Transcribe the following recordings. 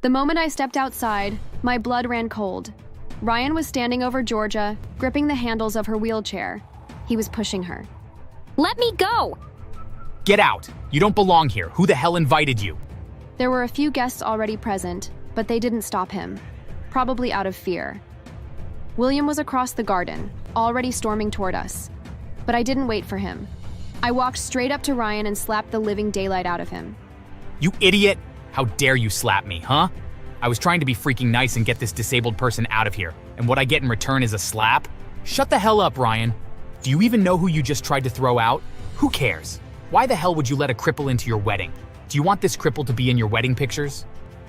The moment I stepped outside, my blood ran cold. Ryan was standing over Georgia, gripping the handles of her wheelchair. He was pushing her. Let me go! Get out! You don't belong here. Who the hell invited you? There were a few guests already present, but they didn't stop him, probably out of fear. William was across the garden, already storming toward us. But I didn't wait for him. I walked straight up to Ryan and slapped the living daylight out of him. You idiot! How dare you slap me, huh? I was trying to be freaking nice and get this disabled person out of here, and what I get in return is a slap? Shut the hell up, Ryan. Do you even know who you just tried to throw out? Who cares? Why the hell would you let a cripple into your wedding? Do you want this cripple to be in your wedding pictures?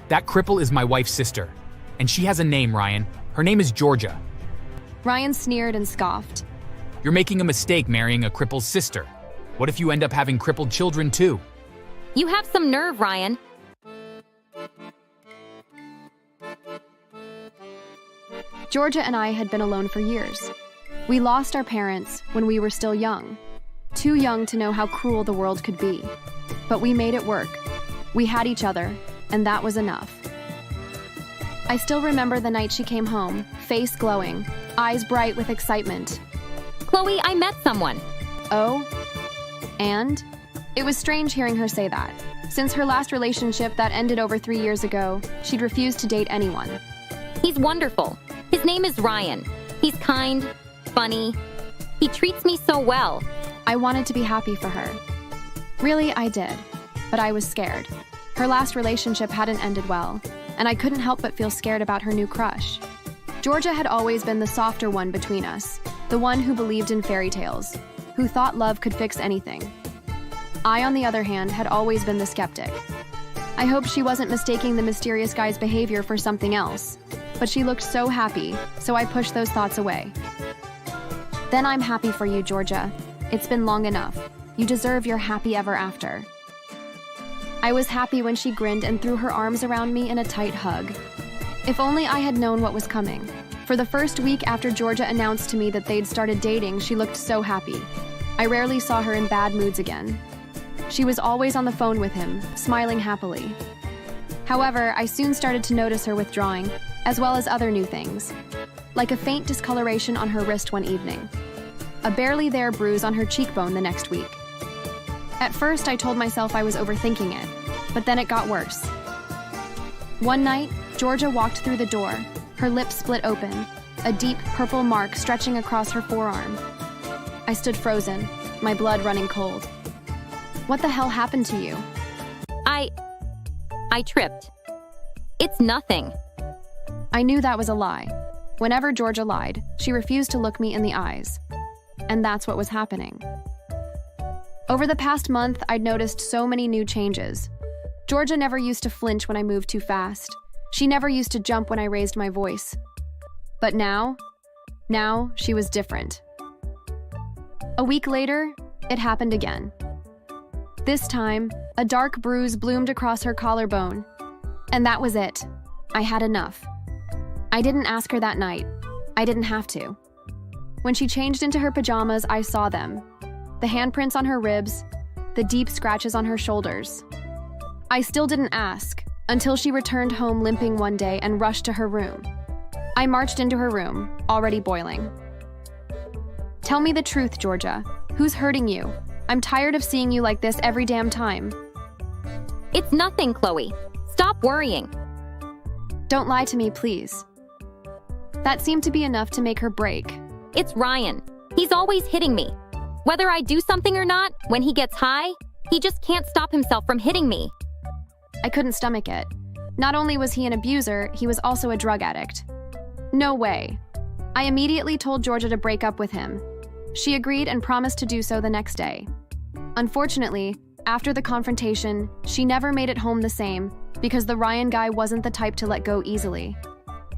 That cripple is my wife's sister, and she has a name, Ryan. Her name is Georgia. Ryan sneered and scoffed. You're making a mistake marrying a cripple's sister. What if you end up having crippled children too? You have some nerve, Ryan. Georgia and I had been alone for years. We lost our parents when we were still young. Too young to know how cruel the world could be. But we made it work. We had each other, and that was enough. I still remember the night she came home, face glowing, eyes bright with excitement. Chloe, I met someone. Oh? And? It was strange hearing her say that. Since her last relationship that ended over 3 years ago, she'd refused to date anyone. He's wonderful. His name is Ryan. He's kind, funny. He treats me so well. I wanted to be happy for her. Really, I did. But I was scared. Her last relationship hadn't ended well, and I couldn't help but feel scared about her new crush. Georgia had always been the softer one between us, the one who believed in fairy tales, who thought love could fix anything. I, on the other hand, had always been the skeptic. I hoped she wasn't mistaking the mysterious guy's behavior for something else, but she looked so happy, so I pushed those thoughts away. Then I'm happy for you, Georgia. It's been long enough. You deserve your happy ever after. I was happy when she grinned and threw her arms around me in a tight hug. If only I had known what was coming. For the first week after Georgia announced to me that they'd started dating, she looked so happy. I rarely saw her in bad moods again. She was always on the phone with him, smiling happily. However, I soon started to notice her withdrawing, as well as other new things, like a faint discoloration on her wrist one evening, a barely there bruise on her cheekbone the next week. At first, I told myself I was overthinking it, but then it got worse. One night, Georgia walked through the door, her lips split open, a deep purple mark stretching across her forearm. I stood frozen, my blood running cold. What the hell happened to you? I tripped. It's nothing. I knew that was a lie. Whenever Georgia lied, she refused to look me in the eyes. And that's what was happening. Over the past month, I'd noticed so many new changes. Georgia never used to flinch when I moved too fast. She never used to jump when I raised my voice. But now she was different. A week later, it happened again. This time, a dark bruise bloomed across her collarbone. And that was it. I had enough. I didn't ask her that night. I didn't have to. When she changed into her pajamas, I saw them. The handprints on her ribs, the deep scratches on her shoulders. I still didn't ask, until she returned home limping one day and rushed to her room. I marched into her room, already boiling. Tell me the truth, Georgia. Who's hurting you? I'm tired of seeing you like this every damn time. It's nothing, Chloe. Stop worrying. Don't lie to me, please. That seemed to be enough to make her break. It's Ryan. He's always hitting me. Whether I do something or not, when he gets high, he just can't stop himself from hitting me. I couldn't stomach it. Not only was he an abuser, he was also a drug addict. No way. I immediately told Georgia to break up with him. She agreed and promised to do so the next day. Unfortunately, after the confrontation, she never made it home the same because the Ryan guy wasn't the type to let go easily.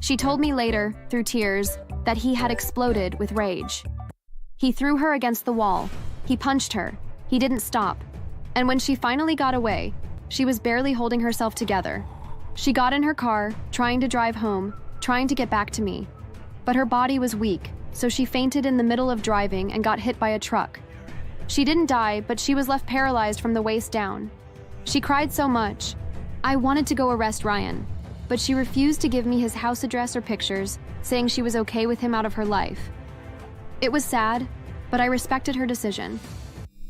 She told me later, through tears, that he had exploded with rage. He threw her against the wall. He punched her. He didn't stop. And when she finally got away, she was barely holding herself together. She got in her car, trying to drive home, trying to get back to me. But her body was weak, so she fainted in the middle of driving and got hit by a truck. She didn't die, but she was left paralyzed from the waist down. She cried so much. I wanted to go arrest Ryan. but she refused to give me his house address or pictures, saying she was okay with him out of her life. It was sad, but I respected her decision.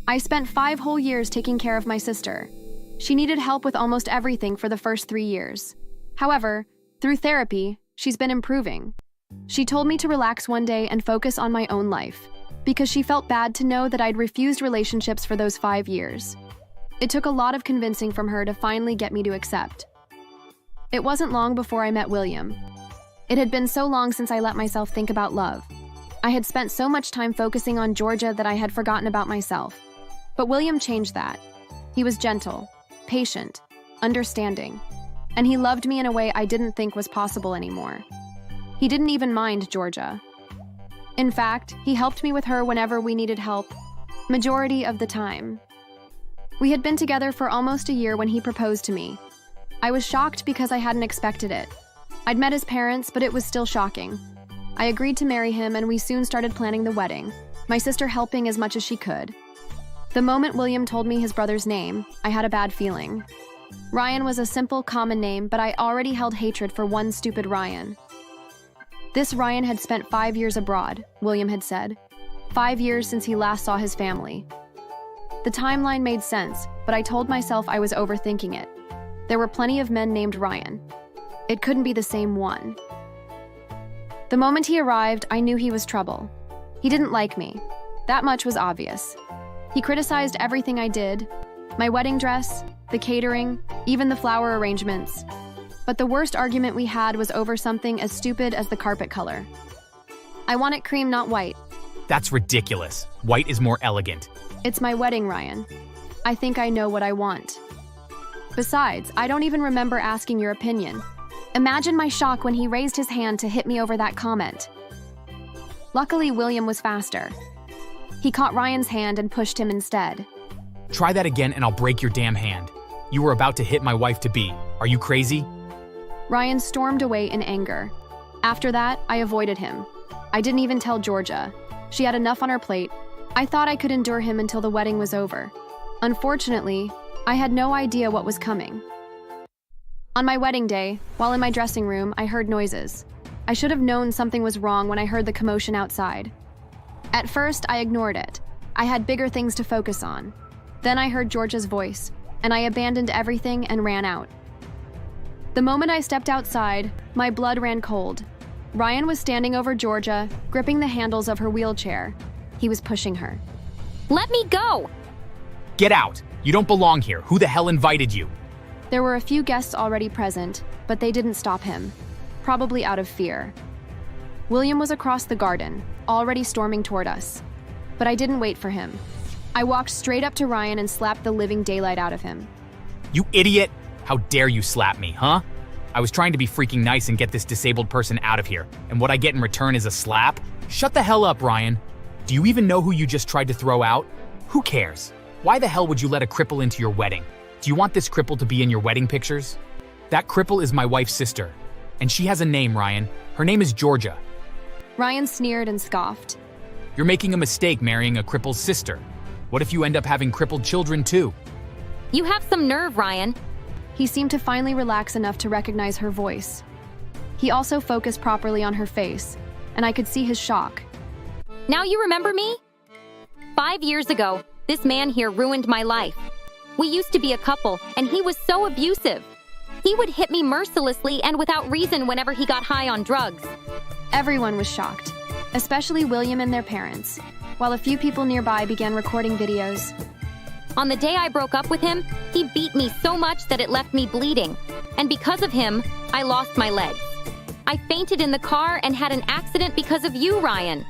I spent 5 whole years taking care of my sister. She needed help with almost everything for the first 3 years. However, through therapy, she's been improving. She told me to relax one day and focus on my own life, because she felt bad to know that I'd refused relationships for those 5 years. It took a lot of convincing from her to finally get me to accept. It wasn't long before I met William. It had been so long since I let myself think about love. I had spent so much time focusing on Georgia that I had forgotten about myself. But William changed that. He was gentle, patient, understanding, and he loved me in a way I didn't think was possible anymore. He didn't even mind Georgia. In fact, he helped me with her whenever we needed help, majority of the time. We had been together for almost a year when he proposed to me. I was shocked because I hadn't expected it. I'd met his parents, but it was still shocking. I agreed to marry him, and we soon started planning the wedding, my sister helping as much as she could. The moment William told me his brother's name, I had a bad feeling. Ryan was a simple, common name, but I already held hatred for one stupid Ryan. This Ryan had spent 5 years abroad, William had said. 5 years since he last saw his family. The timeline made sense, but I told myself I was overthinking it. There were plenty of men named Ryan. It couldn't be the same one. The moment he arrived, I knew he was trouble. He didn't like me. That much was obvious. He criticized everything I did, my wedding dress, the catering, even the flower arrangements. But the worst argument we had was over something as stupid as the carpet color. I want it cream, not white. That's ridiculous. White is more elegant. It's my wedding, Ryan. I think I know what I want. Besides, I don't even remember asking your opinion. Imagine my shock when he raised his hand to hit me over that comment. Luckily, William was faster. He caught Ryan's hand and pushed him instead. Try that again and I'll break your damn hand. You were about to hit my wife-to-be. Are you crazy? Ryan stormed away in anger. After that, I avoided him. I didn't even tell Georgia. She had enough on her plate. I thought I could endure him until the wedding was over. Unfortunately, I had no idea what was coming. On my wedding day, while in my dressing room, I heard noises. I should have known something was wrong when I heard the commotion outside. At first, I ignored it. I had bigger things to focus on. Then I heard Georgia's voice, and I abandoned everything and ran out. The moment I stepped outside, my blood ran cold. Ryan was standing over Georgia, gripping the handles of her wheelchair. He was pushing her. Let me go! Get out! You don't belong here. Who the hell invited you? There were a few guests already present, but they didn't stop him, probably out of fear. William was across the garden, already storming toward us. But I didn't wait for him. I walked straight up to Ryan and slapped the living daylight out of him. You idiot! How dare you slap me, huh? I was trying to be freaking nice and get this disabled person out of here, and what I get in return is a slap? Shut the hell up, Ryan. Do you even know who you just tried to throw out? Who cares? Why the hell would you let a cripple into your wedding? Do you want this cripple to be in your wedding pictures? That cripple is my wife's sister, and she has a name, Ryan. Her name is Georgia. Ryan sneered and scoffed. You're making a mistake marrying a cripple's sister. What if you end up having crippled children too? You have some nerve, Ryan. He seemed to finally relax enough to recognize her voice. He also focused properly on her face, and I could see his shock. Now you remember me? 5 years ago, this man here ruined my life. We used to be a couple, and he was so abusive. He would hit me mercilessly and without reason whenever he got high on drugs. Everyone was shocked, especially William and their parents, while a few people nearby began recording videos. On the day I broke up with him, he beat me so much that it left me bleeding. And because of him, I lost my legs. I fainted in the car and had an accident because of you, Ryan.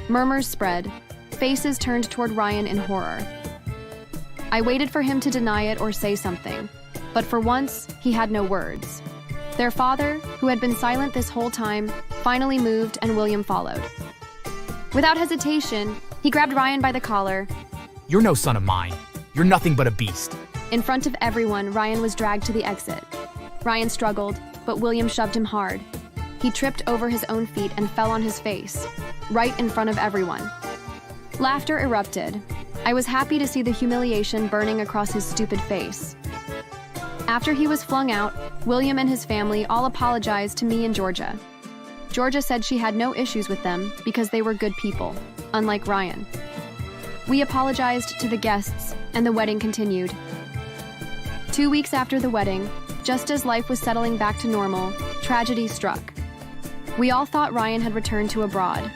Murmurs spread. Faces turned toward Ryan in horror. I waited for him to deny it or say something, but for once, he had no words. Their father, who had been silent this whole time, finally moved and William followed. Without hesitation, he grabbed Ryan by the collar. You're no son of mine. You're nothing but a beast. In front of everyone, Ryan was dragged to the exit. Ryan struggled, but William shoved him hard. He tripped over his own feet and fell on his face, right in front of everyone. Laughter erupted. I was happy to see the humiliation burning across his stupid face. After he was flung out, William and his family all apologized to me and Georgia. Georgia said she had no issues with them because they were good people, unlike Ryan. We apologized to the guests, and the wedding continued. 2 weeks after the wedding, just as life was settling back to normal, tragedy struck. We all thought Ryan had returned to abroad.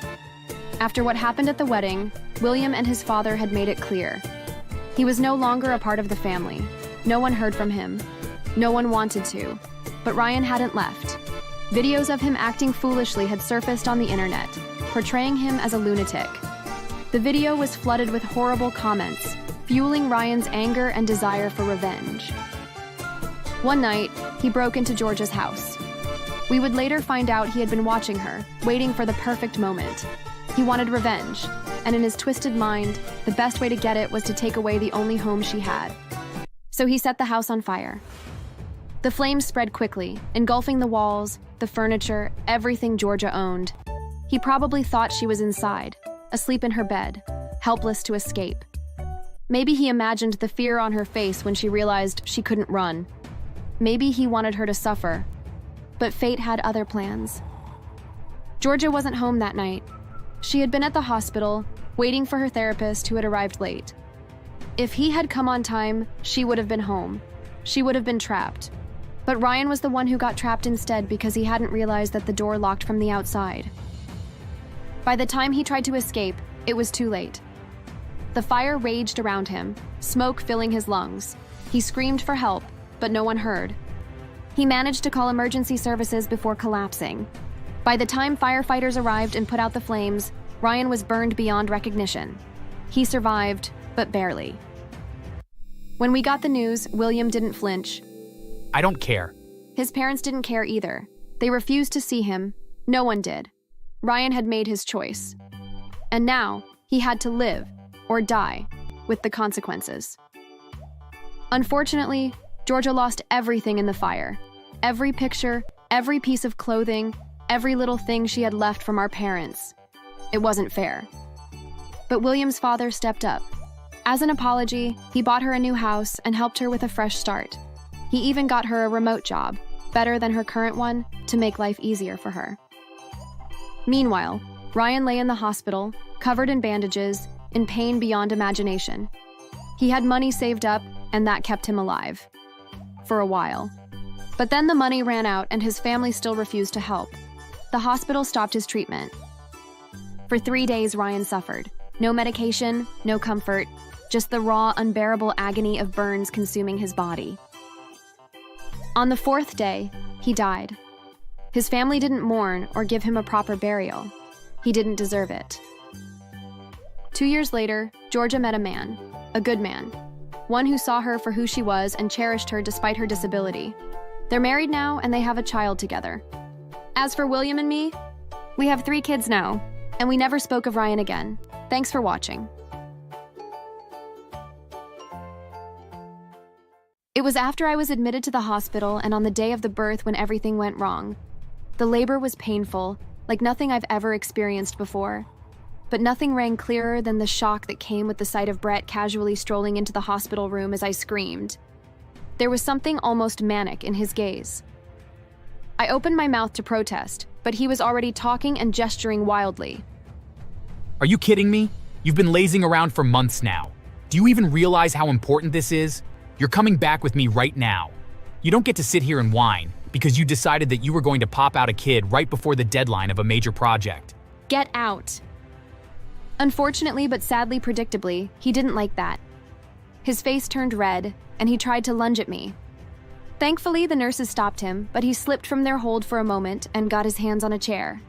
After what happened at the wedding, William and his father had made it clear. He was no longer a part of the family. No one heard from him. No one wanted to. But Ryan hadn't left. Videos of him acting foolishly had surfaced on the internet, portraying him as a lunatic. The video was flooded with horrible comments, fueling Ryan's anger and desire for revenge. One night, he broke into Georgia's house. We would later find out he had been watching her, waiting for the perfect moment. He wanted revenge, and in his twisted mind, the best way to get it was to take away the only home she had. So he set the house on fire. The flames spread quickly, engulfing the walls, the furniture, everything Georgia owned. He probably thought she was inside, asleep in her bed, helpless to escape. Maybe he imagined the fear on her face when she realized she couldn't run. Maybe he wanted her to suffer. But fate had other plans. Georgia wasn't home that night. She had been at the hospital, waiting for her therapist who had arrived late. If he had come on time, she would have been home. She would have been trapped. But Ryan was the one who got trapped instead because he hadn't realized that the door locked from the outside. By the time he tried to escape, it was too late. The fire raged around him, smoke filling his lungs. He screamed for help, but no one heard. He managed to call emergency services before collapsing. By the time firefighters arrived and put out the flames, Ryan was burned beyond recognition. He survived, but barely. When we got the news, William didn't flinch. I don't care. His parents didn't care either. They refused to see him. No one did. Ryan had made his choice. And now, he had to live, or die, with the consequences. Unfortunately, Georgia lost everything in the fire. Every picture, every piece of clothing, every little thing she had left from our parents. It wasn't fair. But William's father stepped up. As an apology, he bought her a new house and helped her with a fresh start. He even got her a remote job, better than her current one, to make life easier for her. Meanwhile, Ryan lay in the hospital, covered in bandages, in pain beyond imagination. He had money saved up, and that kept him alive. For a while. But then the money ran out and his family still refused to help. The hospital stopped his treatment. For 3 days, Ryan suffered. No medication, no comfort, just the raw, unbearable agony of burns consuming his body. On the 4th day, he died. His family didn't mourn or give him a proper burial. He didn't deserve it. 2 years later, Georgia met a man, a good man, one who saw her for who she was and cherished her despite her disability. They're married now and they have a child together. As for William and me, we have 3 kids now, and we never spoke of Ryan again. Thanks for watching. It was after I was admitted to the hospital and on the day of the birth when everything went wrong. The labor was painful, like nothing I've ever experienced before. But nothing rang clearer than the shock that came with the sight of Brett casually strolling into the hospital room as I screamed. There was something almost manic in his gaze. I opened my mouth to protest, but he was already talking and gesturing wildly. Are you kidding me? You've been lazing around for months now. Do you even realize how important this is? You're coming back with me right now. You don't get to sit here and whine because you decided that you were going to pop out a kid right before the deadline of a major project. Get out. Unfortunately, but sadly predictably, he didn't like that. His face turned red, and he tried to lunge at me. Thankfully, the nurses stopped him, but he slipped from their hold for a moment and got his hands on a chair.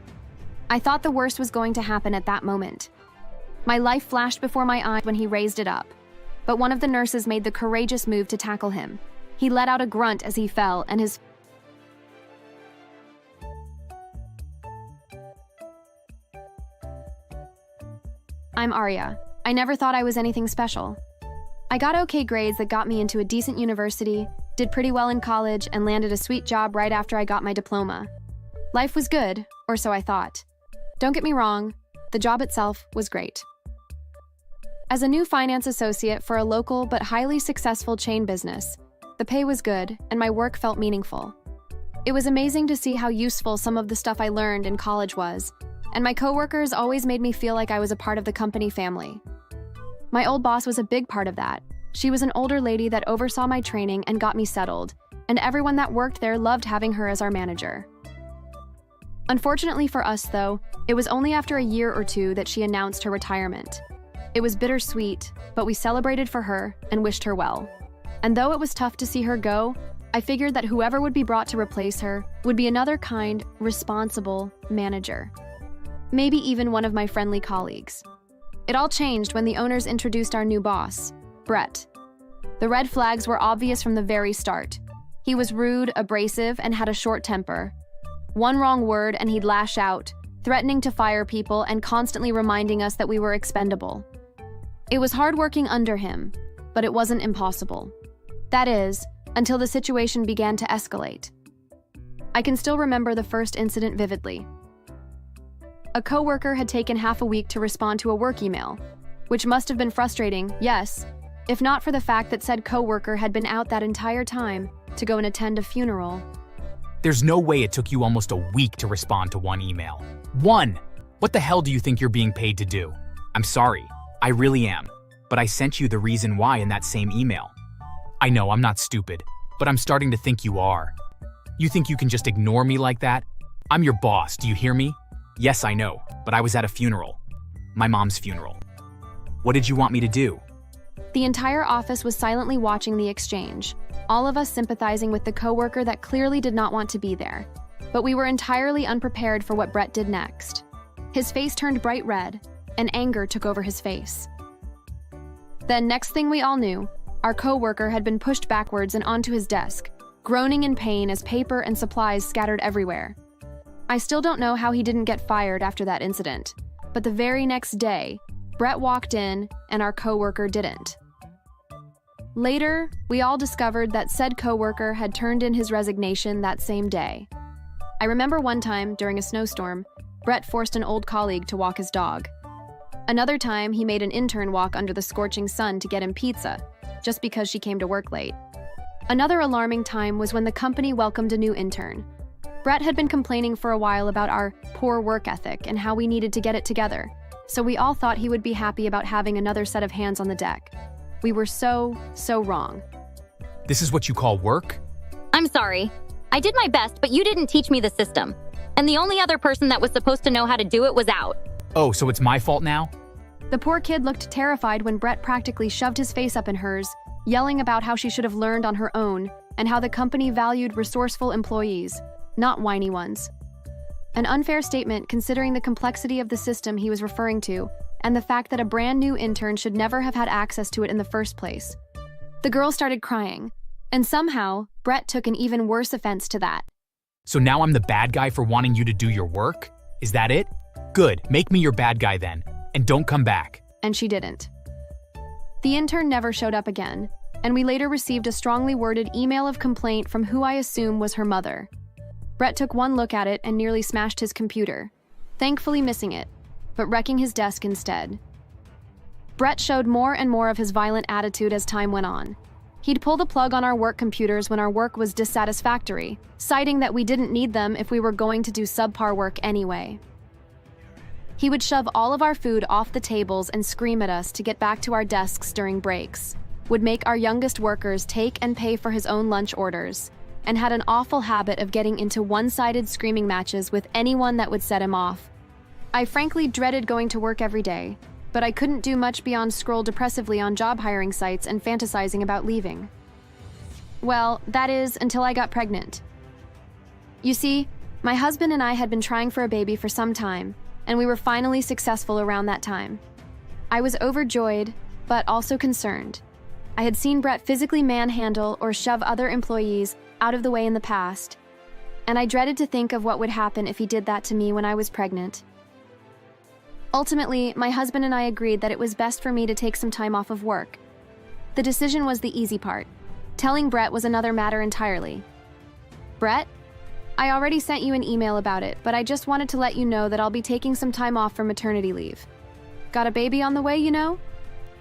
I thought the worst was going to happen at that moment. My life flashed before my eyes when he raised it up, but one of the nurses made the courageous move to tackle him. He let out a grunt as he fell, and his I'm Arya. I never thought I was anything special. I got okay grades that got me into a decent university, did pretty well in college, and landed a sweet job right after I got my diploma. Life was good, or so I thought. Don't get me wrong, the job itself was great. As a new finance associate for a local but highly successful chain business, the pay was good and my work felt meaningful. It was amazing to see how useful some of the stuff I learned in college was, and my coworkers always made me feel like I was a part of the company family. My old boss was a big part of that. She was an older lady that oversaw my training and got me settled, and everyone that worked there loved having her as our manager. Unfortunately for us, though, it was only after a year or two that she announced her retirement. It was bittersweet, but we celebrated for her and wished her well. And though it was tough to see her go, I figured that whoever would be brought to replace her would be another kind, responsible manager. Maybe even one of my friendly colleagues. It all changed when the owners introduced our new boss, Brett. The red flags were obvious from the very start. He was rude, abrasive, and had a short temper. One wrong word and he'd lash out, threatening to fire people and constantly reminding us that we were expendable. It was hard working under him, but it wasn't impossible. That is, until the situation began to escalate. I can still remember the first incident vividly. A coworker had taken half a week to respond to a work email, which must have been frustrating, yes, if not for the fact that said coworker had been out that entire time to go and attend a funeral. There's no way it took you almost a week to respond to one email. One! What the hell do you think you're being paid to do? I'm sorry, I really am, but I sent you the reason why in that same email. I know I'm not stupid, but I'm starting to think you are. You think you can just ignore me like that? I'm your boss, do you hear me? Yes, I know, but I was at a funeral. My mom's funeral. What did you want me to do? The entire office was silently watching the exchange, all of us sympathizing with the coworker that clearly did not want to be there. But we were entirely unprepared for what Brett did next. His face turned bright red, and anger took over his face. Then, next thing we all knew, our coworker had been pushed backwards and onto his desk, groaning in pain as paper and supplies scattered everywhere. I still don't know how he didn't get fired after that incident, but the very next day, Brett walked in and our coworker didn't. Later, we all discovered that said coworker had turned in his resignation that same day. I remember one time, during a snowstorm, Brett forced an old colleague to walk his dog. Another time, he made an intern walk under the scorching sun to get him pizza, just because she came to work late. Another alarming time was when the company welcomed a new intern. Brett had been complaining for a while about our poor work ethic and how we needed to get it together, so we all thought he would be happy about having another set of hands on the deck. We were so wrong. This is what you call work? I'm sorry. I did my best, but you didn't teach me the system. And the only other person that was supposed to know how to do it was out. Oh, so it's my fault now? The poor kid looked terrified when Brett practically shoved his face up in hers, yelling about how she should have learned on her own and how the company valued resourceful employees, not whiny ones. An unfair statement considering the complexity of the system he was referring to and the fact that a brand new intern should never have had access to it in the first place. The girl started crying, and somehow, Brett took an even worse offense to that. So now I'm the bad guy for wanting you to do your work? Is that it? Good, make me your bad guy then, and don't come back. And she didn't. The intern never showed up again, and we later received a strongly worded email of complaint from who I assume was her mother. Brett took one look at it and nearly smashed his computer, thankfully missing it, but wrecking his desk instead. Brett showed more and more of his violent attitude as time went on. He'd pull the plug on our work computers when our work was dissatisfactory, citing that we didn't need them if we were going to do subpar work anyway. He would shove all of our food off the tables and scream at us to get back to our desks during breaks, would make our youngest workers take and pay for his own lunch orders, and had an awful habit of getting into one-sided screaming matches with anyone that would set him off. I frankly dreaded going to work every day, but I couldn't do much beyond scroll depressively on job hiring sites and fantasizing about leaving. Well, that is, until I got pregnant. You see, my husband and I had been trying for a baby for some time, and we were finally successful around that time. I was overjoyed, but also concerned. I had seen Brett physically manhandle or shove other employees out of the way in the past, and I dreaded to think of what would happen if he did that to me when I was pregnant. Ultimately, my husband and I agreed that it was best for me to take some time off of work. The decision was the easy part. Telling Brett was another matter entirely. Brett, I already sent you an email about it, but I just wanted to let you know that I'll be taking some time off for maternity leave. Got a baby on the way, you know?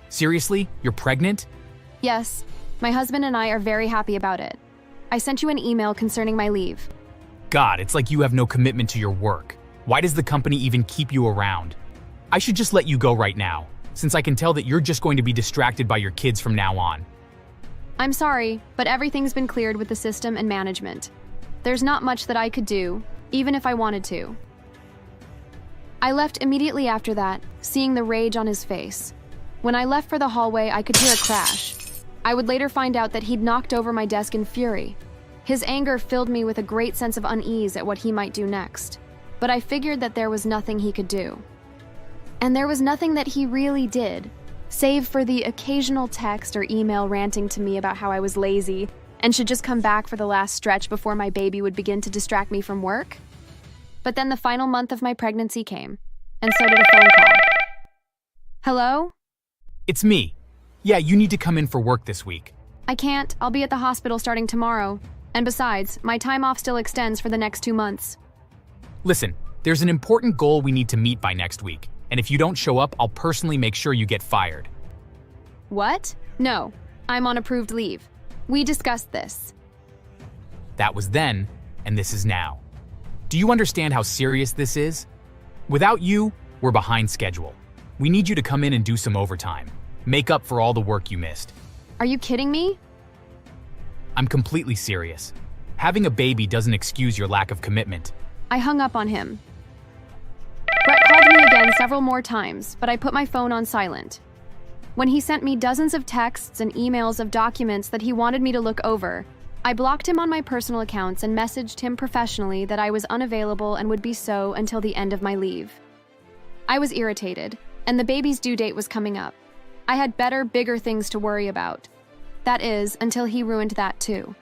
Seriously? You're pregnant? Yes, my husband and I are very happy about it. I sent you an email concerning my leave. God, it's like you have no commitment to your work. Why does the company even keep you around? I should just let you go right now, since I can tell that you're just going to be distracted by your kids from now on. I'm sorry, but everything's been cleared with the system and management. There's not much that I could do, even if I wanted to. I left immediately after that, seeing the rage on his face. When I left for the hallway, I could hear a crash. I would later find out that he'd knocked over my desk in fury. His anger filled me with a great sense of unease at what he might do next. But I figured that there was nothing he could do. And there was nothing that he really did, save for the occasional text or email ranting to me about how I was lazy and should just come back for the last stretch before my baby would begin to distract me from work. But then the final month of my pregnancy came, and so did a phone call. Hello? It's me. Yeah, you need to come in for work this week. I can't. I'll be at the hospital starting tomorrow. And besides, my time off still extends for the next 2 months. Listen, there's an important goal we need to meet by next week, and if you don't show up, I'll personally make sure you get fired. What? No, I'm on approved leave. We discussed this. That was then, and this is now. Do you understand how serious this is? Without you, we're behind schedule. We need you to come in and do some overtime. Make up for all the work you missed. Are you kidding me? I'm completely serious. Having a baby doesn't excuse your lack of commitment. I hung up on him. Brett called me again several more times, but I put my phone on silent. When he sent me dozens of texts and emails of documents that he wanted me to look over, I blocked him on my personal accounts and messaged him professionally that I was unavailable and would be so until the end of my leave. I was irritated, and the baby's due date was coming up. I had better, bigger things to worry about. That is, until he ruined that too.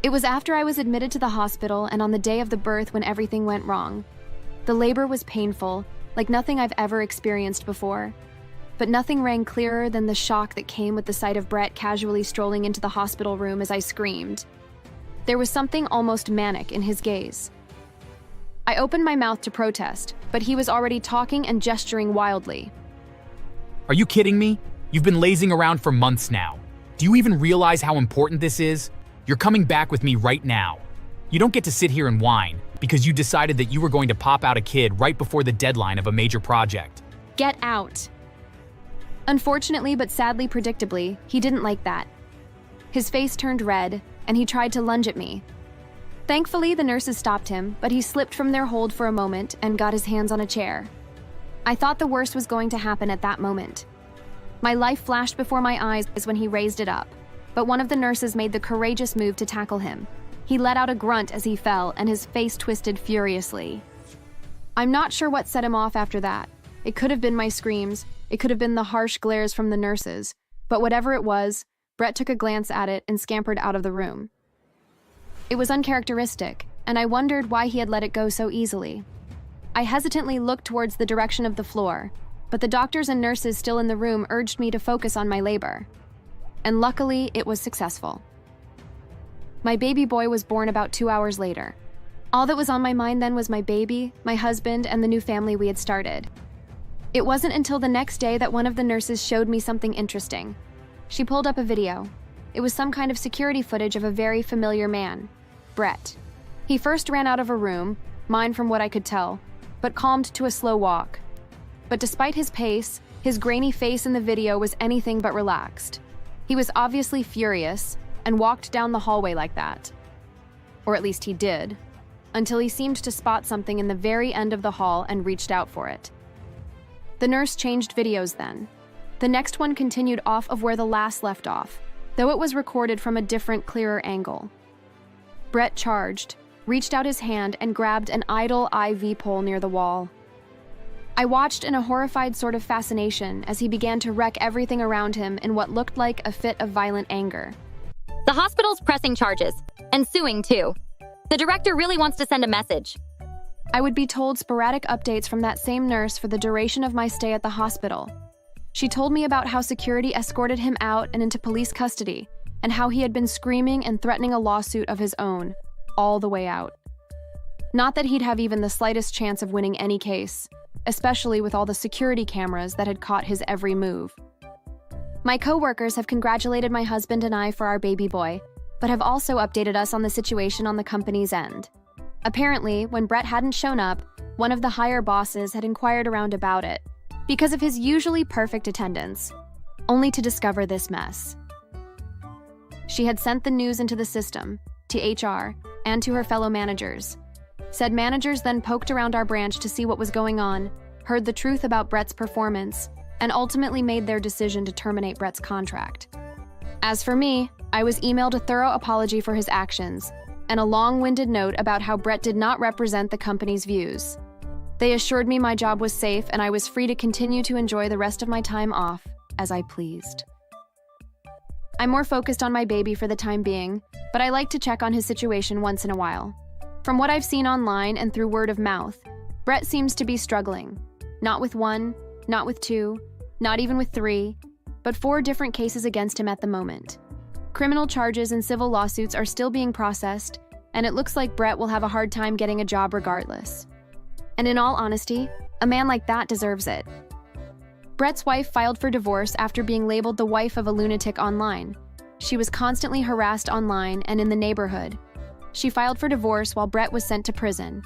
It was after I was admitted to the hospital and on the day of the birth when everything went wrong. The labor was painful, like nothing I've ever experienced before. But nothing rang clearer than the shock that came with the sight of Brett casually strolling into the hospital room as I screamed. There was something almost manic in his gaze. I opened my mouth to protest, but he was already talking and gesturing wildly. Are you kidding me? You've been lazing around for months now. Do you even realize how important this is? You're coming back with me right now. You don't get to sit here and whine because you decided that you were going to pop out a kid right before the deadline of a major project. Get out. Unfortunately, but sadly predictably, he didn't like that. His face turned red, and he tried to lunge at me. Thankfully, the nurses stopped him, but he slipped from their hold for a moment and got his hands on a chair. I thought the worst was going to happen at that moment. My life flashed before my eyes when he raised it up, but one of the nurses made the courageous move to tackle him. He let out a grunt as he fell, and his face twisted furiously. I'm not sure what set him off after that. It could have been my screams, it could have been the harsh glares from the nurses, but whatever it was, Brett took a glance at it and scampered out of the room. It was uncharacteristic, and I wondered why he had let it go so easily. I hesitantly looked towards the direction of the floor, but the doctors and nurses still in the room urged me to focus on my labor. And luckily, it was successful. My baby boy was born about 2 hours later. All that was on my mind then was my baby, my husband, and the new family we had started. It wasn't until the next day that one of the nurses showed me something interesting. She pulled up a video. It was some kind of security footage of a very familiar man, Brett. He first ran out of a room, mine from what I could tell, but calmed to a slow walk. But despite his pace, his grainy face in the video was anything but relaxed. He was obviously furious and walked down the hallway like that. Or at least he did, until he seemed to spot something in the very end of the hall and reached out for it. The nurse changed videos then. The next one continued off of where the last left off, though it was recorded from a different, clearer angle. Brett charged, reached out his hand, and grabbed an idle IV pole near the wall. I watched in a horrified sort of fascination as he began to wreck everything around him in what looked like a fit of violent anger. The hospital's pressing charges, and suing too. The director really wants to send a message. I would be told sporadic updates from that same nurse for the duration of my stay at the hospital. She told me about how security escorted him out and into police custody, and how he had been screaming and threatening a lawsuit of his own, all the way out. Not that he'd have even the slightest chance of winning any case, especially with all the security cameras that had caught his every move. My co-workers have congratulated my husband and I for our baby boy, but have also updated us on the situation on the company's end. Apparently, when Brett hadn't shown up, one of the higher bosses had inquired around about it, because of his usually perfect attendance, only to discover this mess. She had sent the news into the system, to HR, and to her fellow managers. Said managers then poked around our branch to see what was going on, heard the truth about Brett's performance, and ultimately made their decision to terminate Brett's contract. As for me, I was emailed a thorough apology for his actions, and a long-winded note about how Brett did not represent the company's views. They assured me my job was safe and I was free to continue to enjoy the rest of my time off as I pleased. I'm more focused on my baby for the time being, but I like to check on his situation once in a while. From what I've seen online and through word of mouth, Brett seems to be struggling. Not with one, not with two, not even with three, but 4 different cases against him at the moment. Criminal charges and civil lawsuits are still being processed, and it looks like Brett will have a hard time getting a job regardless. And in all honesty, a man like that deserves it. Brett's wife filed for divorce after being labeled the wife of a lunatic online. She was constantly harassed online and in the neighborhood. She filed for divorce while Brett was sent to prison.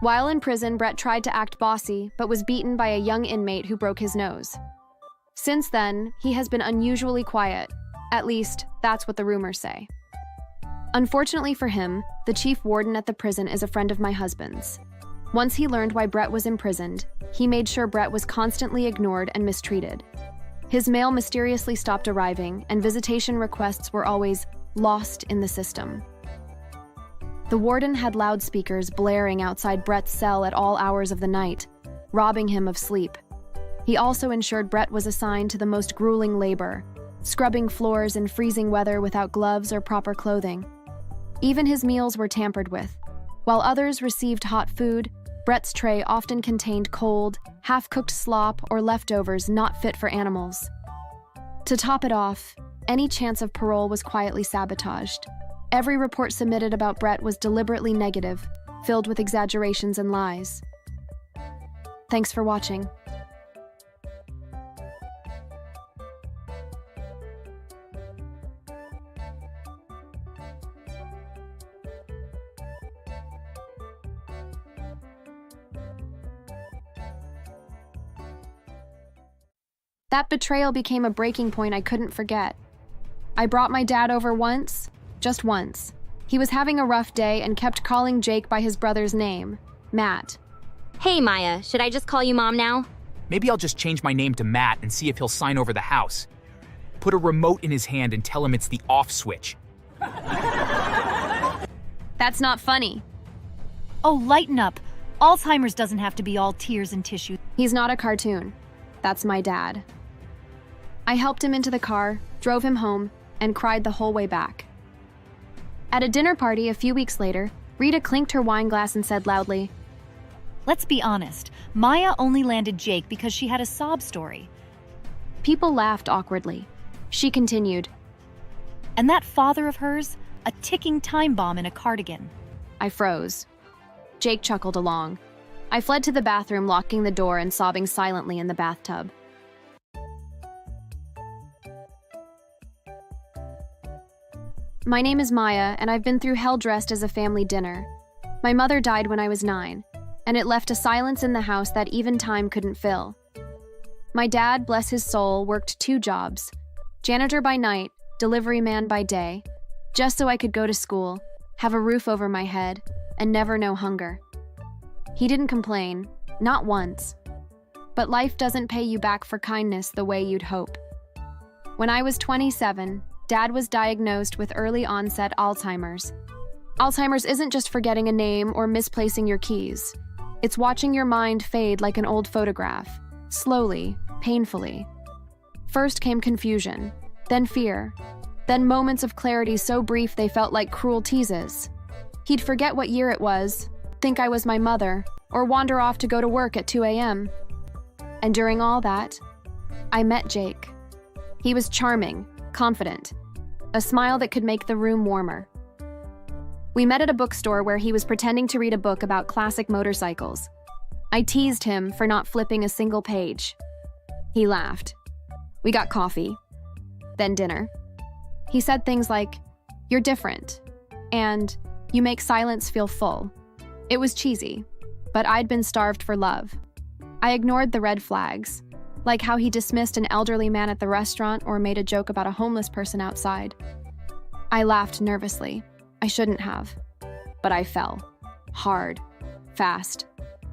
While in prison, Brett tried to act bossy, but was beaten by a young inmate who broke his nose. Since then, he has been unusually quiet. At least, that's what the rumors say. Unfortunately for him, the chief warden at the prison is a friend of my husband's. Once he learned why Brett was imprisoned, he made sure Brett was constantly ignored and mistreated. His mail mysteriously stopped arriving, and visitation requests were always lost in the system. The warden had loudspeakers blaring outside Brett's cell at all hours of the night, robbing him of sleep. He also ensured Brett was assigned to the most grueling labor, scrubbing floors in freezing weather without gloves or proper clothing. Even his meals were tampered with. While others received hot food, Brett's tray often contained cold, half-cooked slop or leftovers not fit for animals. To top it off, any chance of parole was quietly sabotaged. Every report submitted about Brett was deliberately negative, filled with exaggerations and lies. Thanks for watching. That betrayal became a breaking point I couldn't forget. I brought my dad over once, just once. He was having a rough day and kept calling Jake by his brother's name, Matt. Hey, Maya, should I just call you Mom now? Maybe I'll just change my name to Matt and see if he'll sign over the house. Put a remote in his hand and tell him it's the off switch. That's not funny. Oh, lighten up. Alzheimer's doesn't have to be all tears and tissue. He's not a cartoon. That's my dad. I helped him into the car, drove him home, and cried the whole way back. At a dinner party a few weeks later, Rita clinked her wine glass and said loudly, Let's be honest, Maya only landed Jake because she had a sob story. People laughed awkwardly. She continued, And that father of hers, a ticking time bomb in a cardigan. I froze. Jake chuckled along. I fled to the bathroom, locking the door and sobbing silently in the bathtub. My name is Maya, and I've been through hell dressed as a family dinner. My mother died when I was 9, and it left a silence in the house that even time couldn't fill. My dad, bless his soul, worked 2 jobs, janitor by night, delivery man by day, just so I could go to school, have a roof over my head, and never know hunger. He didn't complain, not once. But life doesn't pay you back for kindness the way you'd hope. When I was 27, Dad was diagnosed with early onset Alzheimer's. Alzheimer's isn't just forgetting a name or misplacing your keys. It's watching your mind fade like an old photograph, slowly, painfully. First came confusion, then fear, then moments of clarity so brief they felt like cruel teases. He'd forget what year it was, think I was my mother, or wander off to go to work at 2 a.m. And during all that, I met Jake. He was charming, confident, a smile that could make the room warmer. We met at a bookstore where he was pretending to read a book about classic motorcycles. I teased him for not flipping a single page. He laughed. We got coffee, then dinner. He said things like, "You're different," and "You make silence feel full." It was cheesy, but I'd been starved for love. I ignored the red flags, like how he dismissed an elderly man at the restaurant or made a joke about a homeless person outside. I laughed nervously. I shouldn't have. But I fell. Hard. Fast.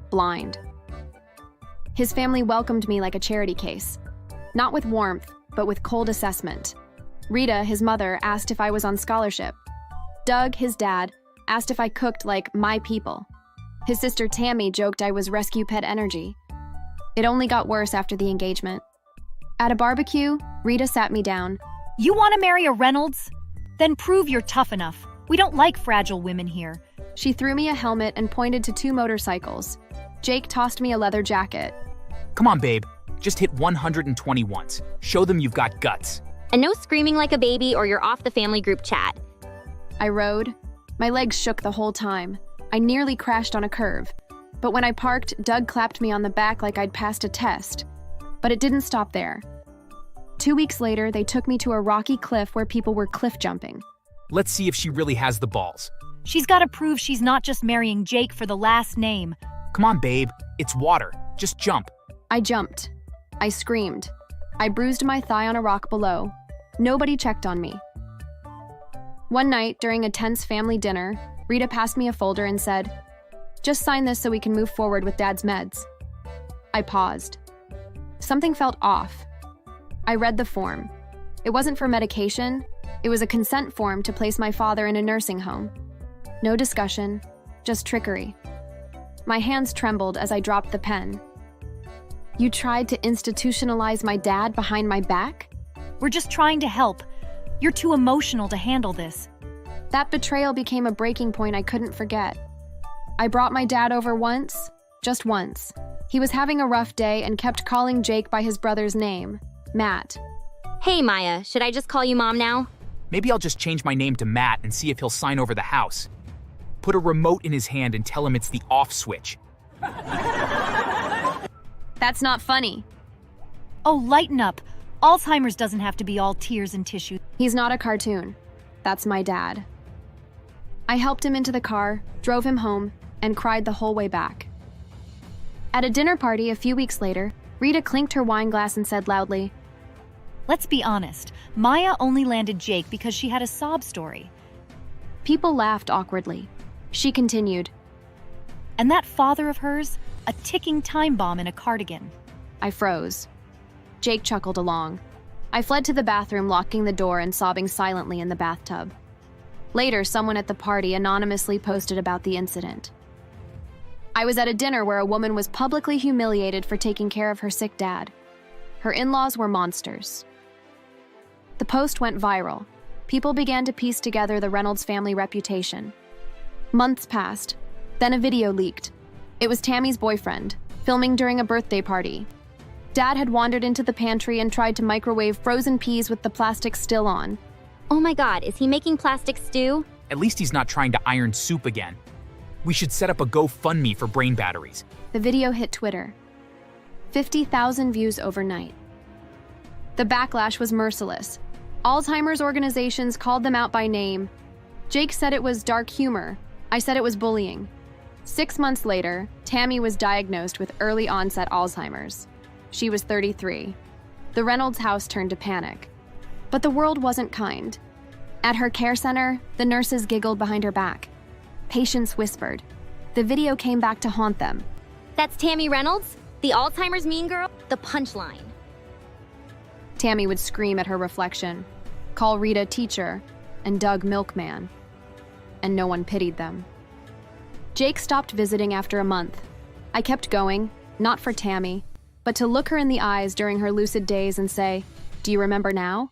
Blind. His family welcomed me like a charity case. Not with warmth, but with cold assessment. Rita, his mother, asked if I was on scholarship. Doug, his dad, asked if I cooked like my people. His sister Tammy joked I was rescue pet energy. It only got worse after the engagement. At a barbecue, Rita sat me down. You want to marry a Reynolds? Then prove you're tough enough. We don't like fragile women here. She threw me a helmet and pointed to 2 motorcycles. Jake tossed me a leather jacket. Come on, babe. Just hit 120 once. Show them you've got guts. And no screaming like a baby or you're off the family group chat. I rode. My legs shook the whole time. I nearly crashed on a curve. But when I parked, Doug clapped me on the back like I'd passed a test. But it didn't stop there. 2 weeks later, they took me to a rocky cliff where people were cliff jumping. Let's see if she really has the balls. She's got to prove she's not just marrying Jake for the last name. Come on, babe. It's water. Just jump. I jumped. I screamed. I bruised my thigh on a rock below. Nobody checked on me. One night, during a tense family dinner, Rita passed me a folder and said, "Just sign this so we can move forward with Dad's meds." I paused. Something felt off. I read the form. It wasn't for medication. It was a consent form to place my father in a nursing home. No discussion, just trickery. My hands trembled as I dropped the pen. "You tried to institutionalize my dad behind my back?" We're just trying to help. You're too emotional to handle this. That betrayal became a breaking point I couldn't forget. I brought my dad over once, just once. He was having a rough day and kept calling Jake by his brother's name, Matt. Hey, Maya, should I just call you Mom now? Maybe I'll just change my name to Matt and see if he'll sign over the house. Put a remote in his hand and tell him it's the off switch. That's not funny. Oh, lighten up. Alzheimer's doesn't have to be all tears and tissue. He's not a cartoon. That's my dad. I helped him into the car, drove him home, and cried the whole way back. At a dinner party a few weeks later, Rita clinked her wine glass and said loudly, Let's be honest. Maya only landed Jake because she had a sob story. People laughed awkwardly. She continued, And that father of hers, a ticking time bomb in a cardigan. I froze. Jake chuckled along. I fled to the bathroom, locking the door and sobbing silently in the bathtub. Later, someone at the party anonymously posted about the incident. I was at a dinner where a woman was publicly humiliated for taking care of her sick dad. Her in-laws were monsters. The post went viral. People began to piece together the Reynolds family reputation. Months passed. Then a video leaked. It was Tammy's boyfriend, filming during a birthday party. Dad had wandered into the pantry and tried to microwave frozen peas with the plastic still on. Oh my God, is he making plastic stew? At least he's not trying to iron soup again. We should set up a GoFundMe for brain batteries. The video hit Twitter. 50,000 views overnight. The backlash was merciless. Alzheimer's organizations called them out by name. Jake said it was dark humor. I said it was bullying. 6 months later, Tammy was diagnosed with early onset Alzheimer's. She was 33. The Reynolds house turned to panic. But the world wasn't kind. At her care center, the nurses giggled behind her back. Patients whispered. The video came back to haunt them. That's Tammy Reynolds? The Alzheimer's mean girl? The punchline. Tammy would scream at her reflection, call Rita teacher, and Doug milkman. And no one pitied them. Jake stopped visiting after a month. I kept going, not for Tammy, but to look her in the eyes during her lucid days and say, "Do you remember now?"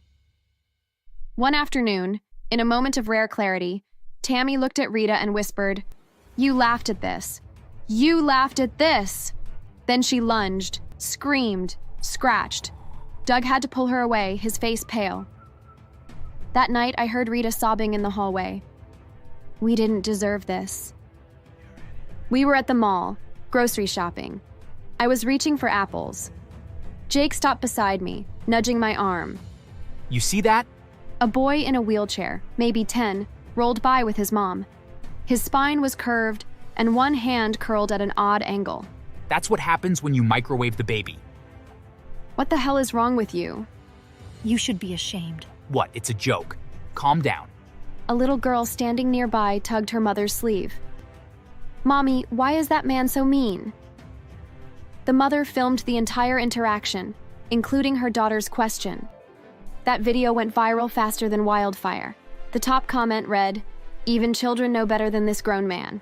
One afternoon, in a moment of rare clarity, Tammy looked at Rita and whispered, "You laughed at this. You laughed at this." Then she lunged, screamed, scratched. Doug had to pull her away, his face pale. That night, I heard Rita sobbing in the hallway. We didn't deserve this. We were at the mall, grocery shopping. I was reaching for apples. Jake stopped beside me, nudging my arm. You see that? A boy in a wheelchair, maybe 10, rolled by with his mom. His spine was curved, and one hand curled at an odd angle. That's what happens when you microwave the baby. What the hell is wrong with you? You should be ashamed. What? It's a joke. Calm down. A little girl standing nearby tugged her mother's sleeve. Mommy, why is that man so mean? The mother filmed the entire interaction, including her daughter's question. That video went viral faster than wildfire. The top comment read, "Even children know better than this grown man."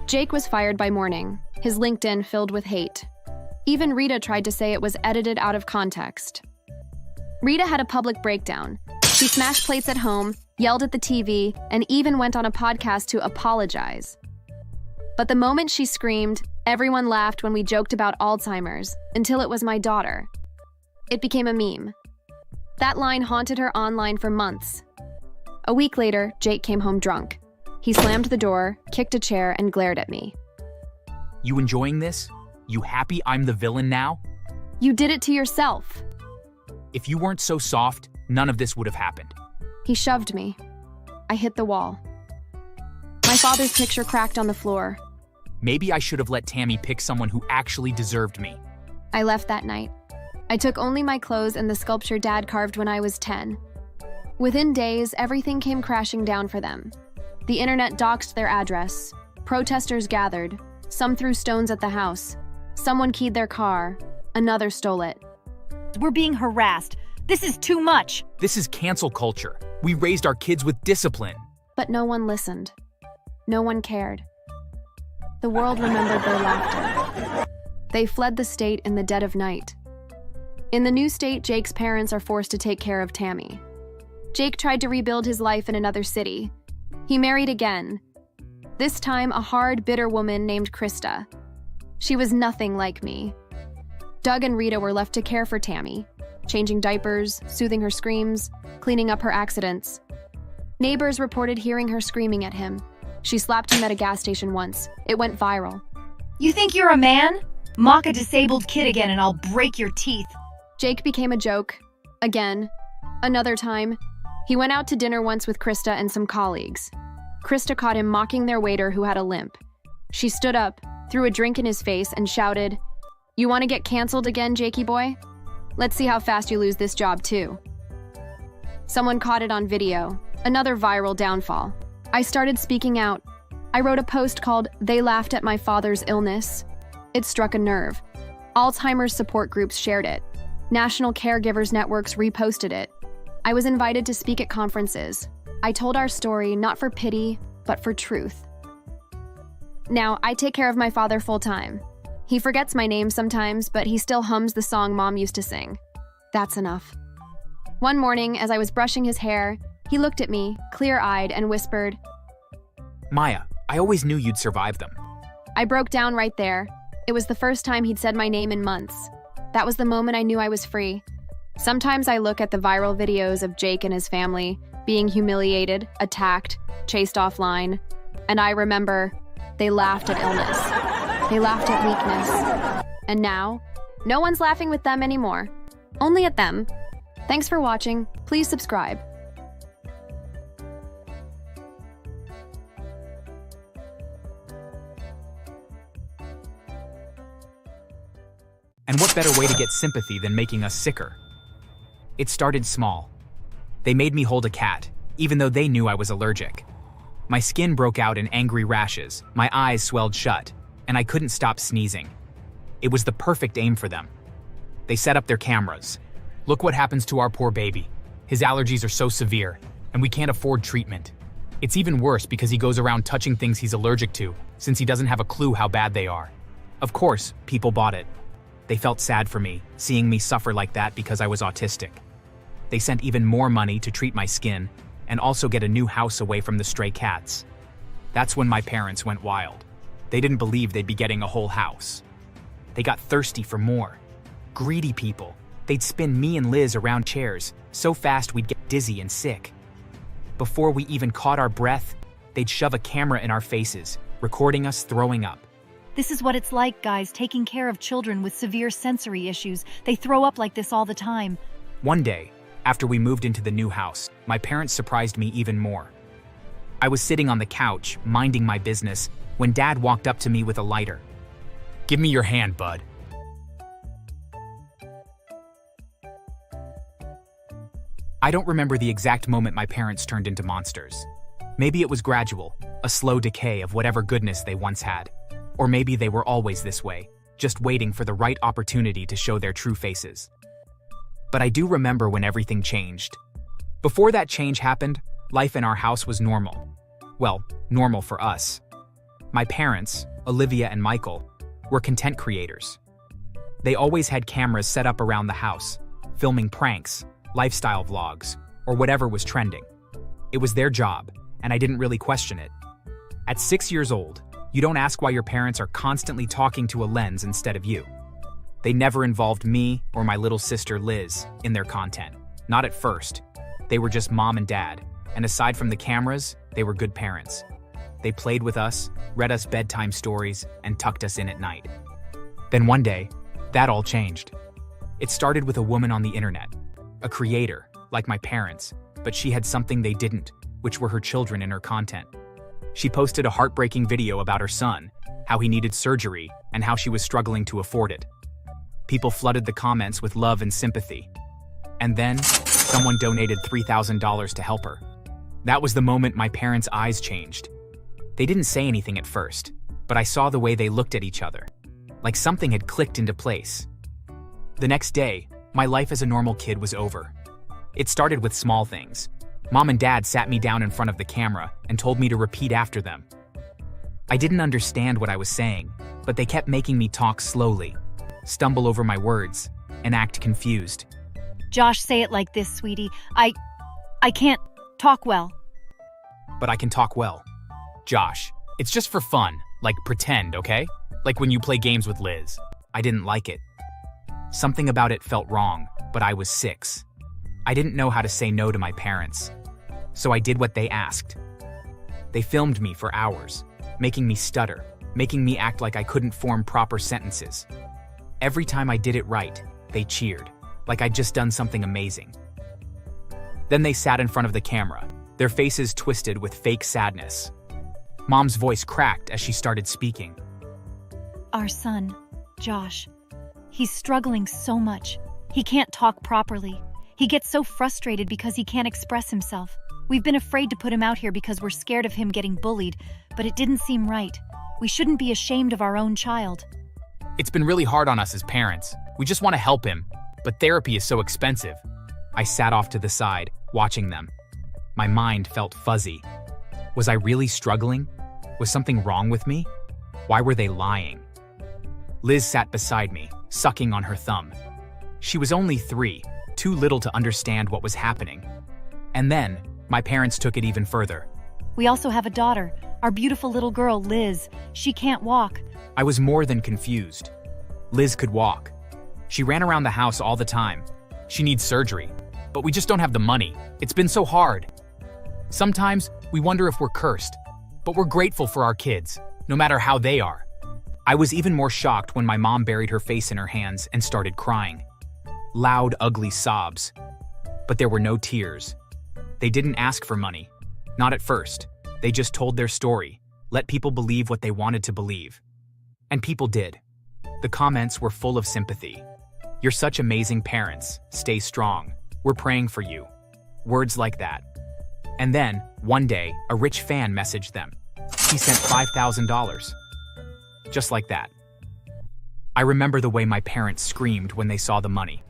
Jake was fired by morning, his LinkedIn filled with hate. Even Rita tried to say it was edited out of context. Rita had a public breakdown. She smashed plates at home, yelled at the TV, and even went on a podcast to apologize. But the moment she screamed, everyone laughed when we joked about Alzheimer's, until it was my daughter. It became a meme. That line haunted her online for months. A week later, Jake came home drunk. He slammed the door, kicked a chair, and glared at me. You enjoying this? You happy I'm the villain now? You did it to yourself. If you weren't so soft, none of this would have happened. He shoved me. I hit the wall. My father's picture cracked on the floor. Maybe I should have let Tammy pick someone who actually deserved me. I left that night. I took only my clothes and the sculpture Dad carved when I was 10. Within days, everything came crashing down for them. The internet doxed their address. Protesters gathered. Some threw stones at the house. Someone keyed their car. Another stole it. We're being harassed. This is too much. This is cancel culture. We raised our kids with discipline. But no one listened. No one cared. The world remembered their laughter. They fled the state in the dead of night. In the new state, Jake's parents are forced to take care of Tammy. Jake tried to rebuild his life in another city. He married again. This time, a hard, bitter woman named Krista. She was nothing like me. Doug and Rita were left to care for Tammy, changing diapers, soothing her screams, cleaning up her accidents. Neighbors reported hearing her screaming at him. She slapped him at a gas station once. It went viral. You think you're a man? Mock a disabled kid again and I'll break your teeth. Jake became a joke. Again. Another time. He went out to dinner once with Krista and some colleagues. Krista caught him mocking their waiter who had a limp. She stood up, threw a drink in his face, and shouted, "You want to get canceled again, Jakey boy? Let's see how fast you lose this job, too." Someone caught it on video. Another viral downfall. I started speaking out. I wrote a post called "They Laughed at My Father's Illness." It struck a nerve. Alzheimer's support groups shared it. National caregivers networks reposted it. I was invited to speak at conferences. I told our story not for pity, but for truth. Now, I take care of my father full-time. He forgets my name sometimes, but he still hums the song Mom used to sing. That's enough. One morning, as I was brushing his hair, he looked at me, clear-eyed, and whispered, Maya, I always knew you'd survive them. I broke down right there. It was the first time he'd said my name in months. That was the moment I knew I was free. Sometimes I look at the viral videos of Jake and his family being humiliated, attacked, chased offline, and I remember they laughed at illness. They laughed at weakness. And now, no one's laughing with them anymore. Only at them. Thanks for watching. Please subscribe. And what better way to get sympathy than making us sicker? It started small. They made me hold a cat, even though they knew I was allergic. My skin broke out in angry rashes, my eyes swelled shut, and I couldn't stop sneezing. It was the perfect aim for them. They set up their cameras. Look what happens to our poor baby. His allergies are so severe, and we can't afford treatment. It's even worse because he goes around touching things he's allergic to, since he doesn't have a clue how bad they are. Of course, people bought it. They felt sad for me, seeing me suffer like that because I was autistic. They sent even more money to treat my skin and also get a new house away from the stray cats. That's when my parents went wild. They didn't believe they'd be getting a whole house. They got thirsty for more. Greedy people. They'd spin me and Liz around chairs so fast we'd get dizzy and sick. Before we even caught our breath, they'd shove a camera in our faces, recording us throwing up. This is what it's like, guys, taking care of children with severe sensory issues. They throw up like this all the time. One day, After we moved into the new house, my parents surprised me even more. I was sitting on the couch, minding my business, when Dad walked up to me with a lighter. "Give me your hand, bud." I don't remember the exact moment my parents turned into monsters. Maybe it was gradual, a slow decay of whatever goodness they once had. Or maybe they were always this way, just waiting for the right opportunity to show their true faces. But I do remember when everything changed. Before that change happened, life in our house was normal. Well, normal for us. My parents, Olivia and Michael, were content creators. They always had cameras set up around the house, filming pranks, lifestyle vlogs, or whatever was trending. It was their job, and I didn't really question it. At 6 years old, you don't ask why your parents are constantly talking to a lens instead of you. They never involved me or my little sister Liz in their content. Not at first. They were just mom and dad, and aside from the cameras, they were good parents. They played with us, read us bedtime stories, and tucked us in at night. Then one day, that all changed. It started with a woman on the internet, a creator, like my parents, but she had something they didn't, which were her children in her content. She posted a heartbreaking video about her son, how he needed surgery, and how she was struggling to afford it. People flooded the comments with love and sympathy. And then, someone donated $3,000 to help her. That was the moment my parents' eyes changed. They didn't say anything at first, but I saw the way they looked at each other, like something had clicked into place. The next day, my life as a normal kid was over. It started with small things. Mom and Dad sat me down in front of the camera and told me to repeat after them. I didn't understand what I was saying, but they kept making me talk slowly, stumble over my words, and act confused. Josh, say it like this, sweetie. I can't talk well. But I can talk well. Josh, it's just for fun, like pretend, okay? Like when you play games with Liz. I didn't like it. Something about it felt wrong, but I was 6. I didn't know how to say no to my parents. So I did what they asked. They filmed me for hours, making me stutter, making me act like I couldn't form proper sentences. Every time I did it right, they cheered, like I'd just done something amazing. Then they sat in front of the camera, their faces twisted with fake sadness. Mom's voice cracked as she started speaking. Our son, Josh, he's struggling so much. He can't talk properly. He gets so frustrated because he can't express himself. We've been afraid to put him out here because we're scared of him getting bullied, but it didn't seem right. We shouldn't be ashamed of our own child. It's been really hard on us as parents. We just want to help him, but therapy is so expensive. I sat off to the side, watching them. My mind felt fuzzy. Was I really struggling? Was something wrong with me? Why were they lying? Liz sat beside me, sucking on her thumb. She was only 3, too little to understand what was happening. And then, my parents took it even further. We also have a daughter, our beautiful little girl, Liz. She can't walk. I was more than confused. Liz could walk. She ran around the house all the time. She needs surgery, but we just don't have the money. It's been so hard. Sometimes, we wonder if we're cursed, but we're grateful for our kids, no matter how they are. I was even more shocked when my mom buried her face in her hands and started crying. Loud, ugly sobs. But there were no tears. They didn't ask for money. Not at first. They just told their story, let people believe what they wanted to believe. And people did. The comments were full of sympathy. You're such amazing parents. Stay strong. We're praying for you. Words like that. And then, one day, a rich fan messaged them. He sent $5,000. Just like that. I remember the way my parents screamed when they saw the money.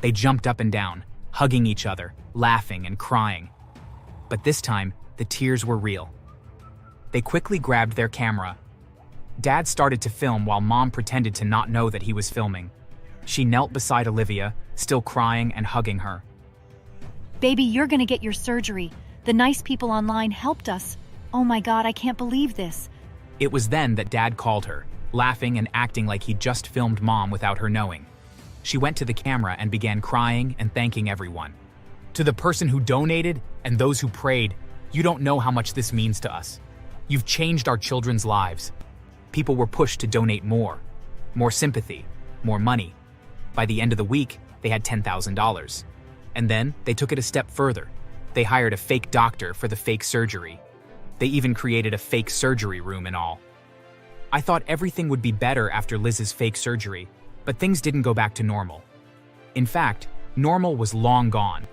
They jumped up and down, hugging each other, laughing and crying. But this time, the tears were real. They quickly grabbed their camera. Dad started to film while Mom pretended to not know that he was filming. She knelt beside Olivia, still crying and hugging her. Baby, you're gonna get your surgery. The nice people online helped us. Oh my God, I can't believe this. It was then that Dad called her, laughing and acting like he'd just filmed Mom without her knowing. She went to the camera and began crying and thanking everyone. To the person who donated and those who prayed, you don't know how much this means to us. You've changed our children's lives. People were pushed to donate more sympathy, more money. By the end of the week, they had $10,000. And then they took it a step further. They hired a fake doctor for the fake surgery. They even created a fake surgery room and all. I thought everything would be better after Liz's fake surgery, but things didn't go back to normal. In fact, normal was long gone.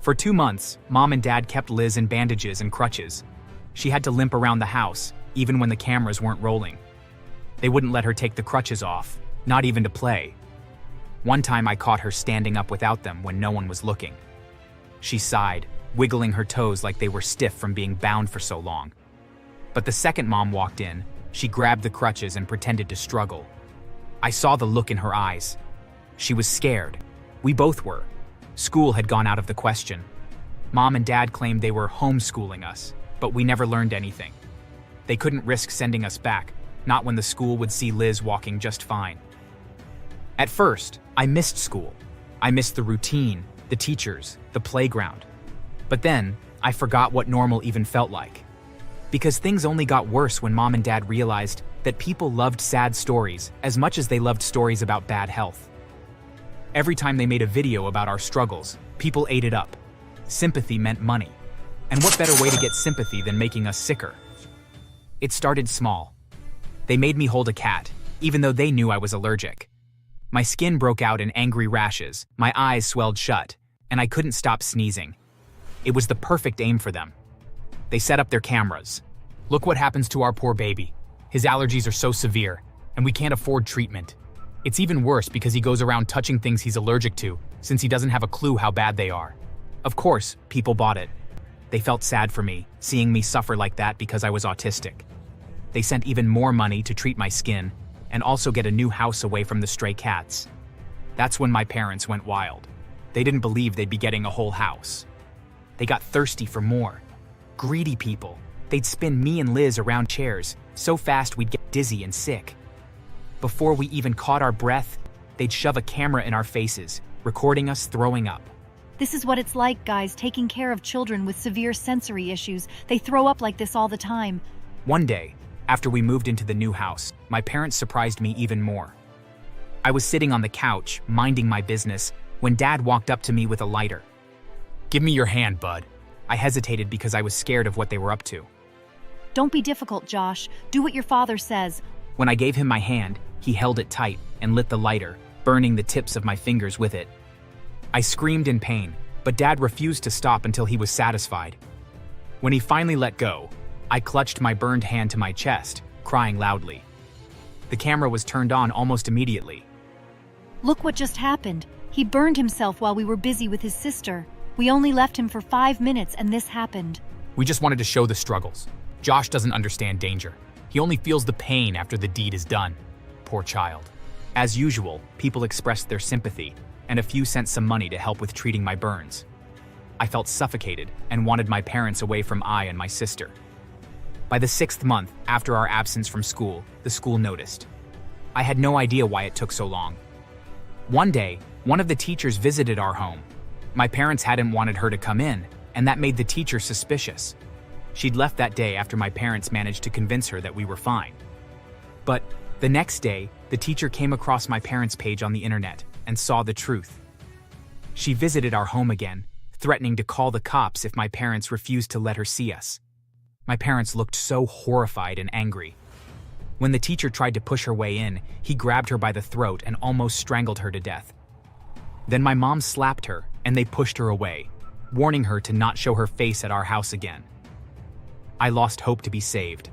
For 2 months, Mom and Dad kept Liz in bandages and crutches. She had to limp around the house, even when the cameras weren't rolling. They wouldn't let her take the crutches off, not even to play. One time I caught her standing up without them when no one was looking. She sighed, wiggling her toes like they were stiff from being bound for so long. But the second Mom walked in, she grabbed the crutches and pretended to struggle. I saw the look in her eyes. She was scared. We both were. School had gone out of the question. Mom and Dad claimed they were homeschooling us, but we never learned anything. They couldn't risk sending us back, not when the school would see Liz walking just fine. At first, I missed school. I missed the routine, the teachers, the playground. But then, I forgot what normal even felt like. Because things only got worse when Mom and Dad realized that people loved sad stories as much as they loved stories about bad health. Every time they made a video about our struggles, people ate it up. Sympathy meant money. And what better way to get sympathy than making us sicker? It started small. They made me hold a cat, even though they knew I was allergic. My skin broke out in angry rashes, my eyes swelled shut, and I couldn't stop sneezing. It was the perfect aim for them. They set up their cameras. Look what happens to our poor baby. His allergies are so severe, and we can't afford treatment. It's even worse because he goes around touching things he's allergic to, since he doesn't have a clue how bad they are. Of course, people bought it. They felt sad for me, seeing me suffer like that because I was autistic. They sent even more money to treat my skin, and also get a new house away from the stray cats. That's when my parents went wild. They didn't believe they'd be getting a whole house. They got thirsty for more. Greedy people. They'd spin me and Liz around chairs, so fast we'd get dizzy and sick. Before we even caught our breath, they'd shove a camera in our faces, recording us throwing up. This is what it's like, guys, taking care of children with severe sensory issues. They throw up like this all the time. One day, after we moved into the new house, my parents surprised me even more. I was sitting on the couch, minding my business, when Dad walked up to me with a lighter. "Give me your hand, bud." I hesitated because I was scared of what they were up to. Don't be difficult, Josh. Do what your father says. When I gave him my hand, he held it tight and lit the lighter, burning the tips of my fingers with it. I screamed in pain, but Dad refused to stop until he was satisfied. When he finally let go, I clutched my burned hand to my chest, crying loudly. The camera was turned on almost immediately. Look what just happened. He burned himself while we were busy with his sister. We only left him for 5 minutes and this happened. We just wanted to show the struggles. Josh doesn't understand danger. He only feels the pain after the deed is done. Poor child. As usual, people expressed their sympathy, and a few sent some money to help with treating my burns. I felt suffocated and wanted my parents away from I and my sister. By the 6th month after our absence from school, the school noticed. I had no idea why it took so long. One day, one of the teachers visited our home. My parents hadn't wanted her to come in, and that made the teacher suspicious. She'd left that day after my parents managed to convince her that we were fine. But the next day, the teacher came across my parents' page on the internet and saw the truth. She visited our home again, threatening to call the cops if my parents refused to let her see us. My parents looked so horrified and angry. When the teacher tried to push her way in, he grabbed her by the throat and almost strangled her to death. Then my mom slapped her, and they pushed her away, warning her to not show her face at our house again. I lost hope to be saved.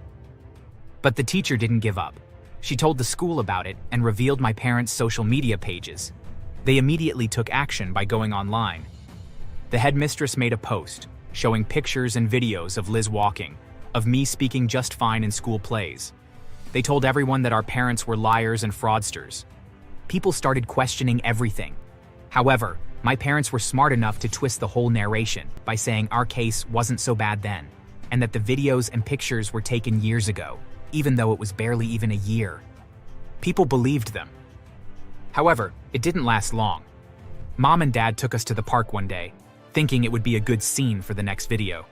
But the teacher didn't give up. She told the school about it and revealed my parents' social media pages. They immediately took action by going online. The headmistress made a post, showing pictures and videos of Liz walking, of me speaking just fine in school plays. They told everyone that our parents were liars and fraudsters. People started questioning everything. However, my parents were smart enough to twist the whole narration by saying our case wasn't so bad then, and that the videos and pictures were taken years ago, even though it was barely even a year. People believed them. However, it didn't last long. Mom and Dad took us to the park one day, thinking it would be a good scene for the next video.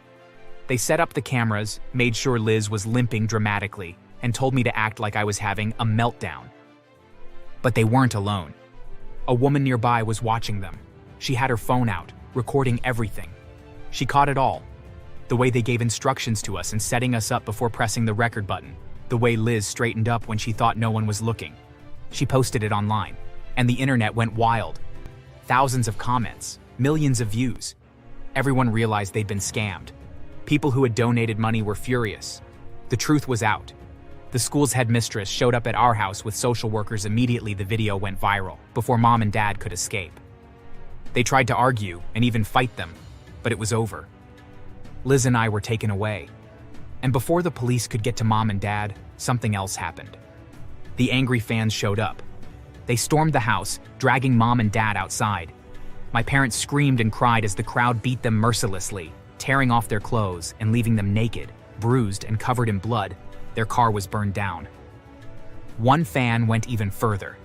They set up the cameras, made sure Liz was limping dramatically, and told me to act like I was having a meltdown. But they weren't alone. A woman nearby was watching them. She had her phone out, recording everything. She caught it all. The way they gave instructions to us and setting us up before pressing the record button. The way Liz straightened up when she thought no one was looking. She posted it online, and the internet went wild. Thousands of comments, millions of views. Everyone realized they'd been scammed. People who had donated money were furious. The truth was out. The school's headmistress showed up at our house with social workers immediately the video went viral, before Mom and Dad could escape. They tried to argue and even fight them, but it was over. Liz and I were taken away. And before the police could get to Mom and Dad, something else happened. The angry fans showed up. They stormed the house, dragging Mom and Dad outside. My parents screamed and cried as the crowd beat them mercilessly, tearing off their clothes and leaving them naked, bruised and covered in blood. Their car was burned down. One fan went even further.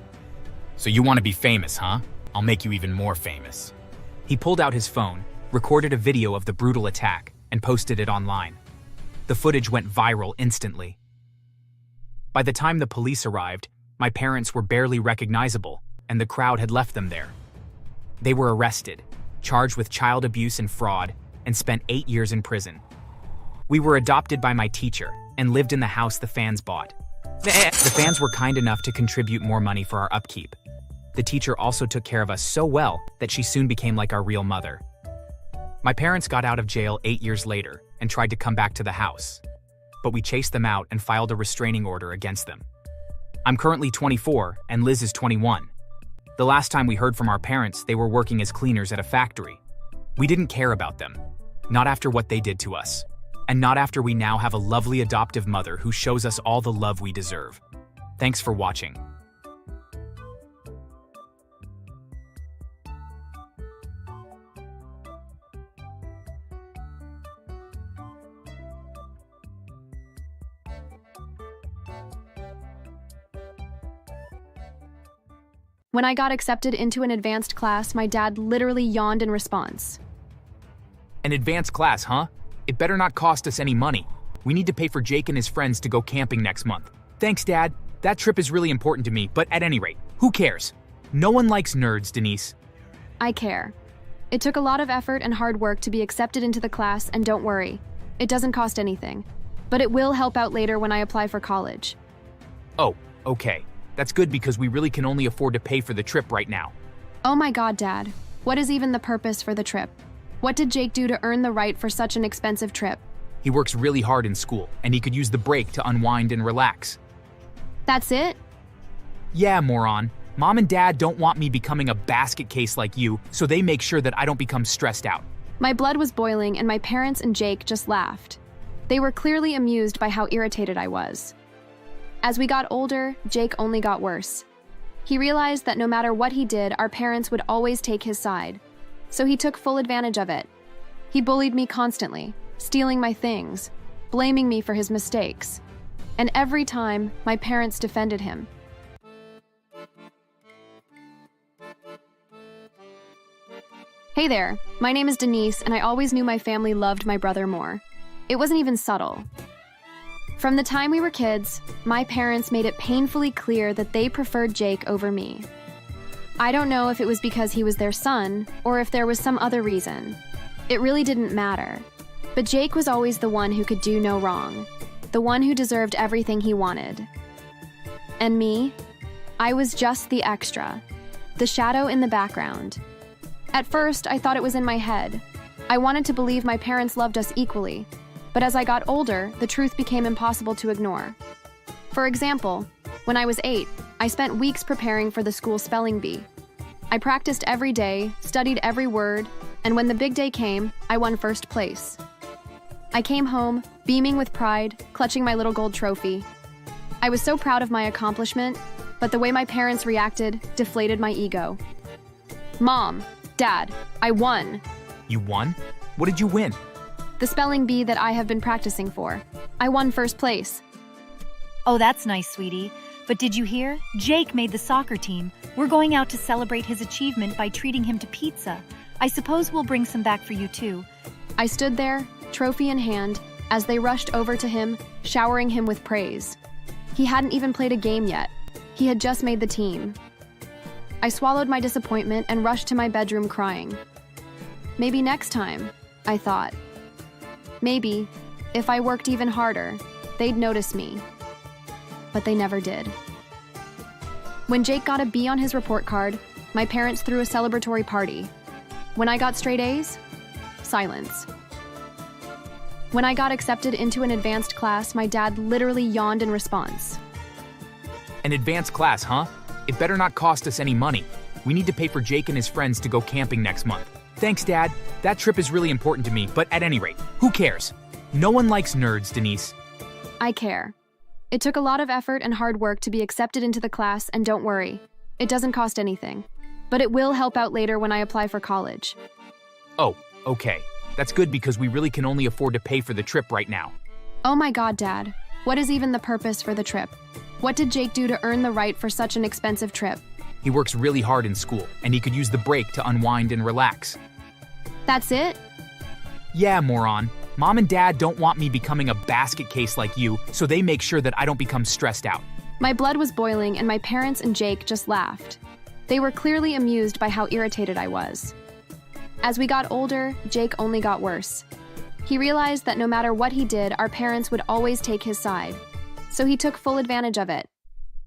"So you want to be famous, huh? I'll make you even more famous." He pulled out his phone, recorded a video of the brutal attack, and posted it online. The footage went viral instantly. By the time the police arrived, my parents were barely recognizable, and the crowd had left them there. They were arrested, charged with child abuse and fraud, and spent 8 years in prison. We were adopted by my teacher and lived in the house the fans bought. The fans were kind enough to contribute more money for our upkeep. The teacher also took care of us so well that she soon became like our real mother. My parents got out of jail 8 years later and tried to come back to the house, but we chased them out and filed a restraining order against them. I'm currently 24 and Liz is 21. The last time we heard from our parents, they were working as cleaners at a factory. We didn't care about them, not after what they did to us, and not after we now have a lovely adoptive mother who shows us all the love we deserve. Thanks for watching. When I got accepted into an advanced class, my dad literally yawned in response. An advanced class, huh? It better not cost us any money. We need to pay for Jake and his friends to go camping next month. Thanks, Dad. That trip is really important to me, but at any rate, who cares? No one likes nerds, Denise. I care. It took a lot of effort and hard work to be accepted into the class, and don't worry, it doesn't cost anything. But it will help out later when I apply for college. Oh, okay. That's good because we really can only afford to pay for the trip right now. Oh my God, Dad. What is even the purpose for the trip? What did Jake do to earn the right for such an expensive trip? He works really hard in school, and he could use the break to unwind and relax. That's it? Yeah, moron. Mom and Dad don't want me becoming a basket case like you, so they make sure that I don't become stressed out. My blood was boiling, and my parents and Jake just laughed. They were clearly amused by how irritated I was. As we got older, Jake only got worse. He realized that no matter what he did, our parents would always take his side. So he took full advantage of it. He bullied me constantly, stealing my things, blaming me for his mistakes. And every time, my parents defended him. Hey there, my name is Denise, and I always knew my family loved my brother more. It wasn't even subtle. From the time we were kids, my parents made it painfully clear that they preferred Jake over me. I don't know if it was because he was their son or if there was some other reason. It really didn't matter. But Jake was always the one who could do no wrong, the one who deserved everything he wanted. And me? I was just the extra, the shadow in the background. At first, I thought it was in my head. I wanted to believe my parents loved us equally. But as I got older, the truth became impossible to ignore. For example, when I was 8, I spent weeks preparing for the school spelling bee. I practiced every day, studied every word, and when the big day came, I won first place. I came home, beaming with pride, clutching my little gold trophy. I was so proud of my accomplishment, but the way my parents reacted deflated my ego. Mom, Dad, I won. You won? What did you win? The spelling bee that I have been practicing for. I won first place. Oh, that's nice, sweetie. But did you hear? Jake made the soccer team. We're going out to celebrate his achievement by treating him to pizza. I suppose we'll bring some back for you, too. I stood there, trophy in hand, as they rushed over to him, showering him with praise. He hadn't even played a game yet. He had just made the team. I swallowed my disappointment and rushed to my bedroom crying. Maybe next time, I thought. Maybe, if I worked even harder, they'd notice me. But they never did. When Jake got a B on his report card, my parents threw a celebratory party. When I got straight A's, silence. When I got accepted into an advanced class, my dad literally yawned in response. An advanced class, huh? It better not cost us any money. We need to pay for Jake and his friends to go camping next month. Thanks, Dad. That trip is really important to me, but at any rate, who cares? No one likes nerds, Denise. I care. It took a lot of effort and hard work to be accepted into the class, and don't worry, it doesn't cost anything. But it will help out later when I apply for college. Oh, okay. That's good because we really can only afford to pay for the trip right now. Oh my God, Dad. What is even the purpose for the trip? What did Jake do to earn the right for such an expensive trip? He works really hard in school, and he could use the break to unwind and relax. That's it? Yeah, moron. Mom and Dad don't want me becoming a basket case like you, so they make sure that I don't become stressed out. My blood was boiling, and my parents and Jake just laughed. They were clearly amused by how irritated I was. As we got older, Jake only got worse. He realized that no matter what he did, our parents would always take his side. So he took full advantage of it.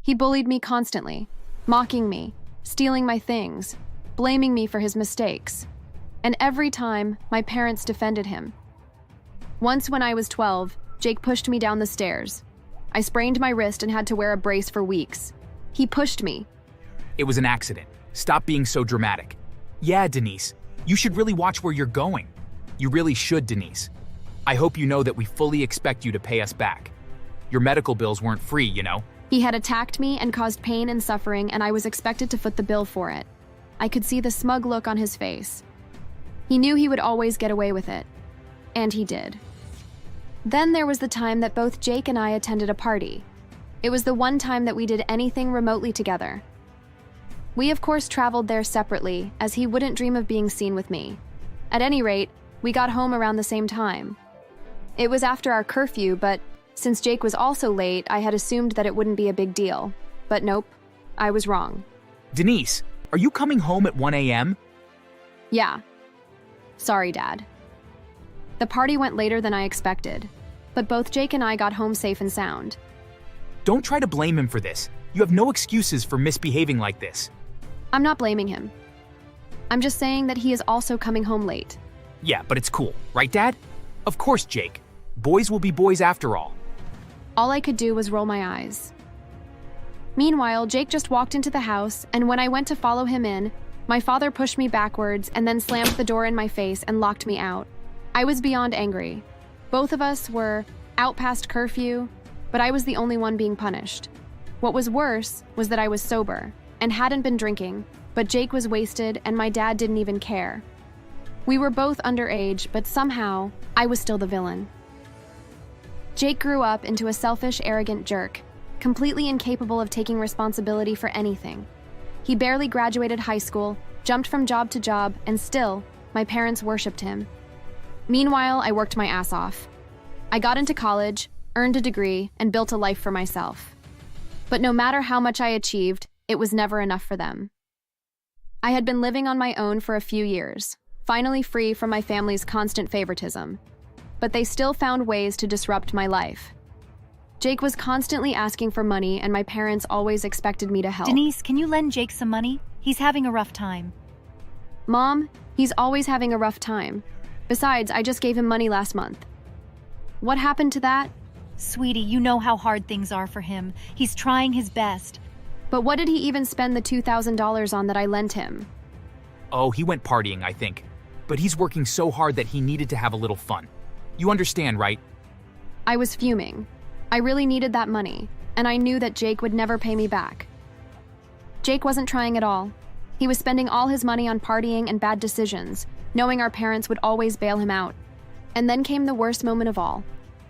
He bullied me constantly, mocking me, stealing my things, blaming me for his mistakes. And every time, my parents defended him. Once when I was 12, Jake pushed me down the stairs. I sprained my wrist and had to wear a brace for weeks. He pushed me. It was an accident. Stop being so dramatic. Yeah, Denise, you should really watch where you're going. You really should, Denise. I hope you know that we fully expect you to pay us back. Your medical bills weren't free, you know. He had attacked me and caused pain and suffering, and I was expected to foot the bill for it. I could see the smug look on his face. He knew he would always get away with it. And he did. Then there was the time that both Jake and I attended a party. It was the one time that we did anything remotely together. We of course traveled there separately, as he wouldn't dream of being seen with me. At any rate, we got home around the same time. It was after our curfew, but since Jake was also late, I had assumed that it wouldn't be a big deal. But nope, I was wrong. Denise, are you coming home at 1 a.m.? Yeah. Sorry, Dad. The party went later than I expected, but both Jake and I got home safe and sound. Don't try to blame him for this. You have no excuses for misbehaving like this. I'm not blaming him. I'm just saying that he is also coming home late. Yeah, but it's cool, right, Dad? Of course, Jake. Boys will be boys after all. All I could do was roll my eyes. Meanwhile, Jake just walked into the house, and when I went to follow him in, my father pushed me backwards and then slammed the door in my face and locked me out. I was beyond angry. Both of us were out past curfew, but I was the only one being punished. What was worse was that I was sober and hadn't been drinking, but Jake was wasted and my dad didn't even care. We were both underage, but somehow, I was still the villain. Jake grew up into a selfish, arrogant jerk, completely incapable of taking responsibility for anything. He barely graduated high school, jumped from job to job, and still, my parents worshipped him. Meanwhile, I worked my ass off. I got into college, earned a degree, and built a life for myself. But no matter how much I achieved, it was never enough for them. I had been living on my own for a few years, finally free from my family's constant favoritism. But they still found ways to disrupt my life. Jake was constantly asking for money, and my parents always expected me to help. Denise, can you lend Jake some money? He's having a rough time. Mom, he's always having a rough time. Besides, I just gave him money last month. What happened to that? Sweetie, you know how hard things are for him. He's trying his best. But what did he even spend the $2,000 on that I lent him? Oh, he went partying, I think. But he's working so hard that he needed to have a little fun. You understand, right? I was fuming. I really needed that money, and I knew that Jake would never pay me back. Jake wasn't trying at all. He was spending all his money on partying and bad decisions, knowing our parents would always bail him out. And then came the worst moment of all.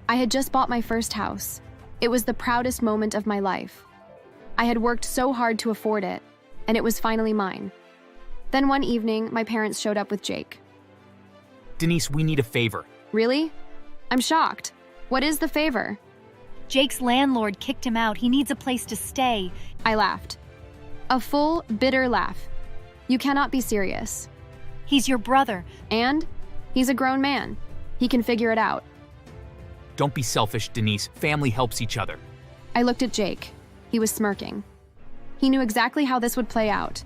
I had just bought my first house. It was the proudest moment of my life. I had worked so hard to afford it, and it was finally mine. Then one evening, my parents showed up with Jake. Denise, we need a favor. Really? I'm shocked. What is the favor? Jake's landlord kicked him out. He needs a place to stay. I laughed. A full, bitter laugh. You cannot be serious. He's your brother. And he's a grown man. He can figure it out. Don't be selfish, Denise. Family helps each other. I looked at Jake. He was smirking. He knew exactly how this would play out.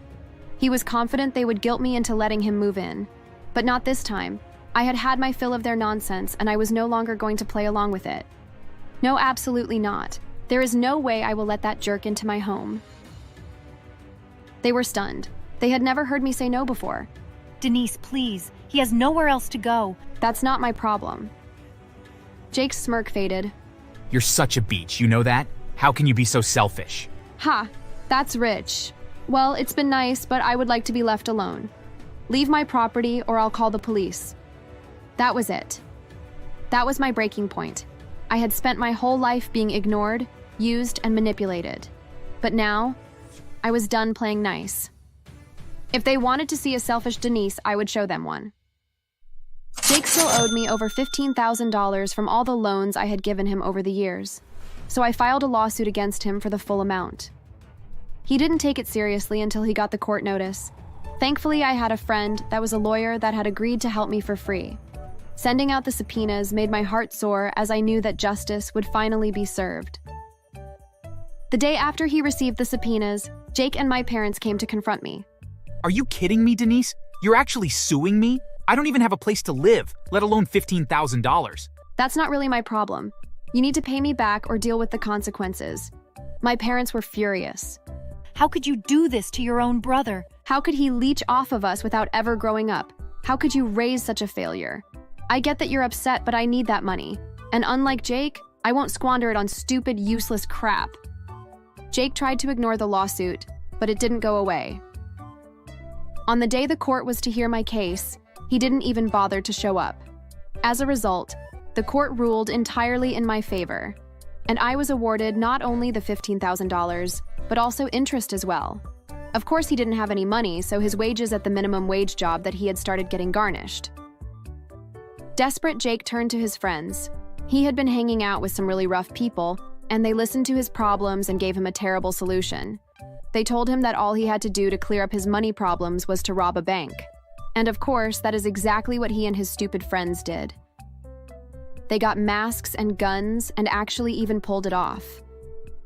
He was confident they would guilt me into letting him move in. But not this time. I had had my fill of their nonsense, and I was no longer going to play along with it. No, absolutely not. There is no way I will let that jerk into my home. They were stunned. They had never heard me say no before. Denise, please. He has nowhere else to go. That's not my problem. Jake's smirk faded. You're such a beach, you know that? How can you be so selfish? Ha, that's rich. Well, it's been nice, but I would like to be left alone. Leave my property or I'll call the police. That was it. That was my breaking point. I had spent my whole life being ignored, used, and manipulated. But now, I was done playing nice. If they wanted to see a selfish Denise, I would show them one. Jake still owed me over $15,000 from all the loans I had given him over the years, so I filed a lawsuit against him for the full amount. He didn't take it seriously until he got the court notice. Thankfully, I had a friend that was a lawyer that had agreed to help me for free. Sending out the subpoenas made my heart soar as I knew that justice would finally be served. The day after he received the subpoenas, Jake and my parents came to confront me. Are you kidding me, Denise? You're actually suing me? I don't even have a place to live, let alone $15,000. That's not really my problem. You need to pay me back or deal with the consequences. My parents were furious. How could you do this to your own brother? How could he leech off of us without ever growing up? How could you raise such a failure? I get that you're upset, but I need that money. And unlike Jake, I won't squander it on stupid, useless crap. Jake tried to ignore the lawsuit, but it didn't go away. On the day the court was to hear my case, he didn't even bother to show up. As a result, the court ruled entirely in my favor, and I was awarded not only the $15,000, but also interest as well. Of course, he didn't have any money, so his wages at the minimum wage job that he had started getting garnished. Desperate, Jake turned to his friends. He had been hanging out with some really rough people, and they listened to his problems and gave him a terrible solution. They told him that all he had to do to clear up his money problems was to rob a bank. And of course, that is exactly what he and his stupid friends did. They got masks and guns and actually even pulled it off.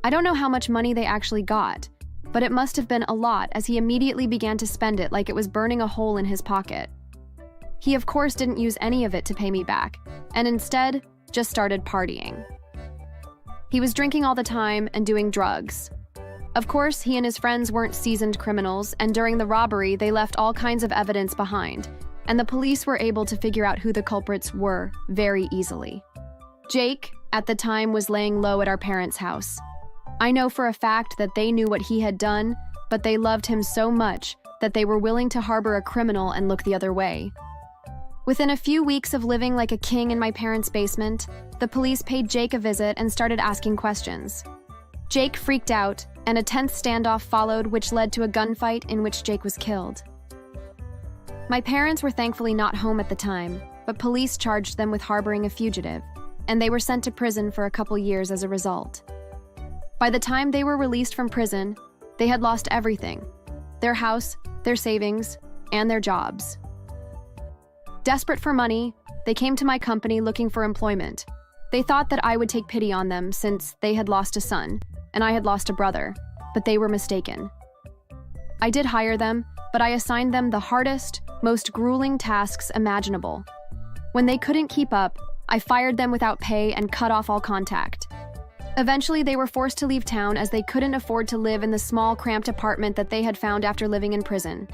I don't know how much money they actually got, but it must have been a lot as he immediately began to spend it like it was burning a hole in his pocket. He of course didn't use any of it to pay me back, and instead just started partying. He was drinking all the time and doing drugs. Of course, he and his friends weren't seasoned criminals, and during the robbery, they left all kinds of evidence behind, and the police were able to figure out who the culprits were very easily. Jake, at the time, was laying low at our parents' house. I know for a fact that they knew what he had done, but they loved him so much that they were willing to harbor a criminal and look the other way. Within a few weeks of living like a king in my parents' basement, the police paid Jake a visit and started asking questions. Jake freaked out, and a tense standoff followed, which led to a gunfight in which Jake was killed. My parents were thankfully not home at the time, but police charged them with harboring a fugitive, and they were sent to prison for a couple years as a result. By the time they were released from prison, they had lost everything: their house, their savings, and their jobs. Desperate for money, they came to my company looking for employment. They thought that I would take pity on them since they had lost a son, and I had lost a brother, but they were mistaken. I did hire them, but I assigned them the hardest, most grueling tasks imaginable. When they couldn't keep up, I fired them without pay and cut off all contact. Eventually, they were forced to leave town as they couldn't afford to live in the small, cramped apartment that they had found after living in prison.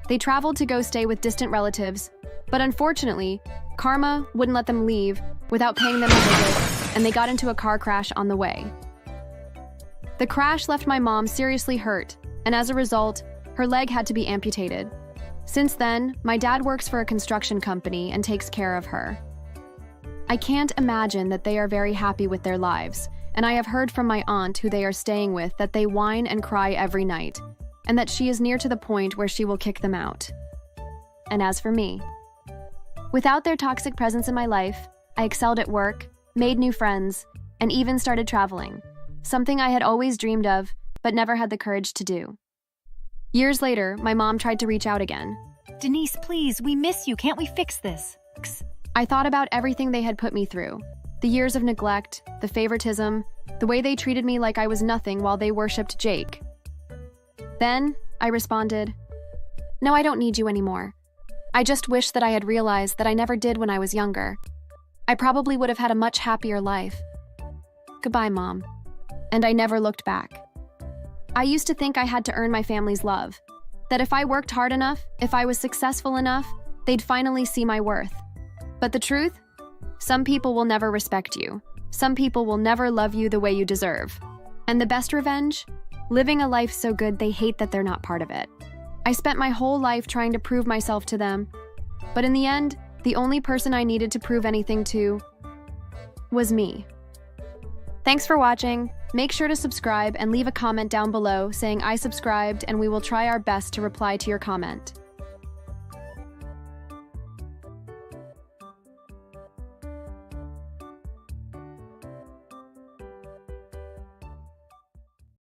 They traveled to go stay with distant relatives, but unfortunately, karma wouldn't let them leave without paying them a visit, and they got into a car crash on the way. The crash left my mom seriously hurt, and as a result, her leg had to be amputated. Since then, my dad works for a construction company and takes care of her. I can't imagine that they are very happy with their lives, and I have heard from my aunt who they are staying with that they whine and cry every night, and that she is near to the point where she will kick them out. And as for me, without their toxic presence in my life, I excelled at work, made new friends, and even started traveling, something I had always dreamed of, but never had the courage to do. Years later, my mom tried to reach out again. Denise, please, we miss you. Can't we fix this? I thought about everything they had put me through. The years of neglect, the favoritism, the way they treated me like I was nothing while they worshipped Jake. Then, I responded, "No, I don't need you anymore. I just wish that I had realized that I never did when I was younger. I probably would have had a much happier life. Goodbye, Mom." And I never looked back. I used to think I had to earn my family's love, that if I worked hard enough, if I was successful enough, they'd finally see my worth. But the truth? Some people will never respect you. Some people will never love you the way you deserve. And the best revenge? Living a life so good they hate that they're not part of it. I spent my whole life trying to prove myself to them, but in the end, the only person I needed to prove anything to was me. Thanks for watching. Make sure to subscribe and leave a comment down below saying I subscribed, and we will try our best to reply to your comment.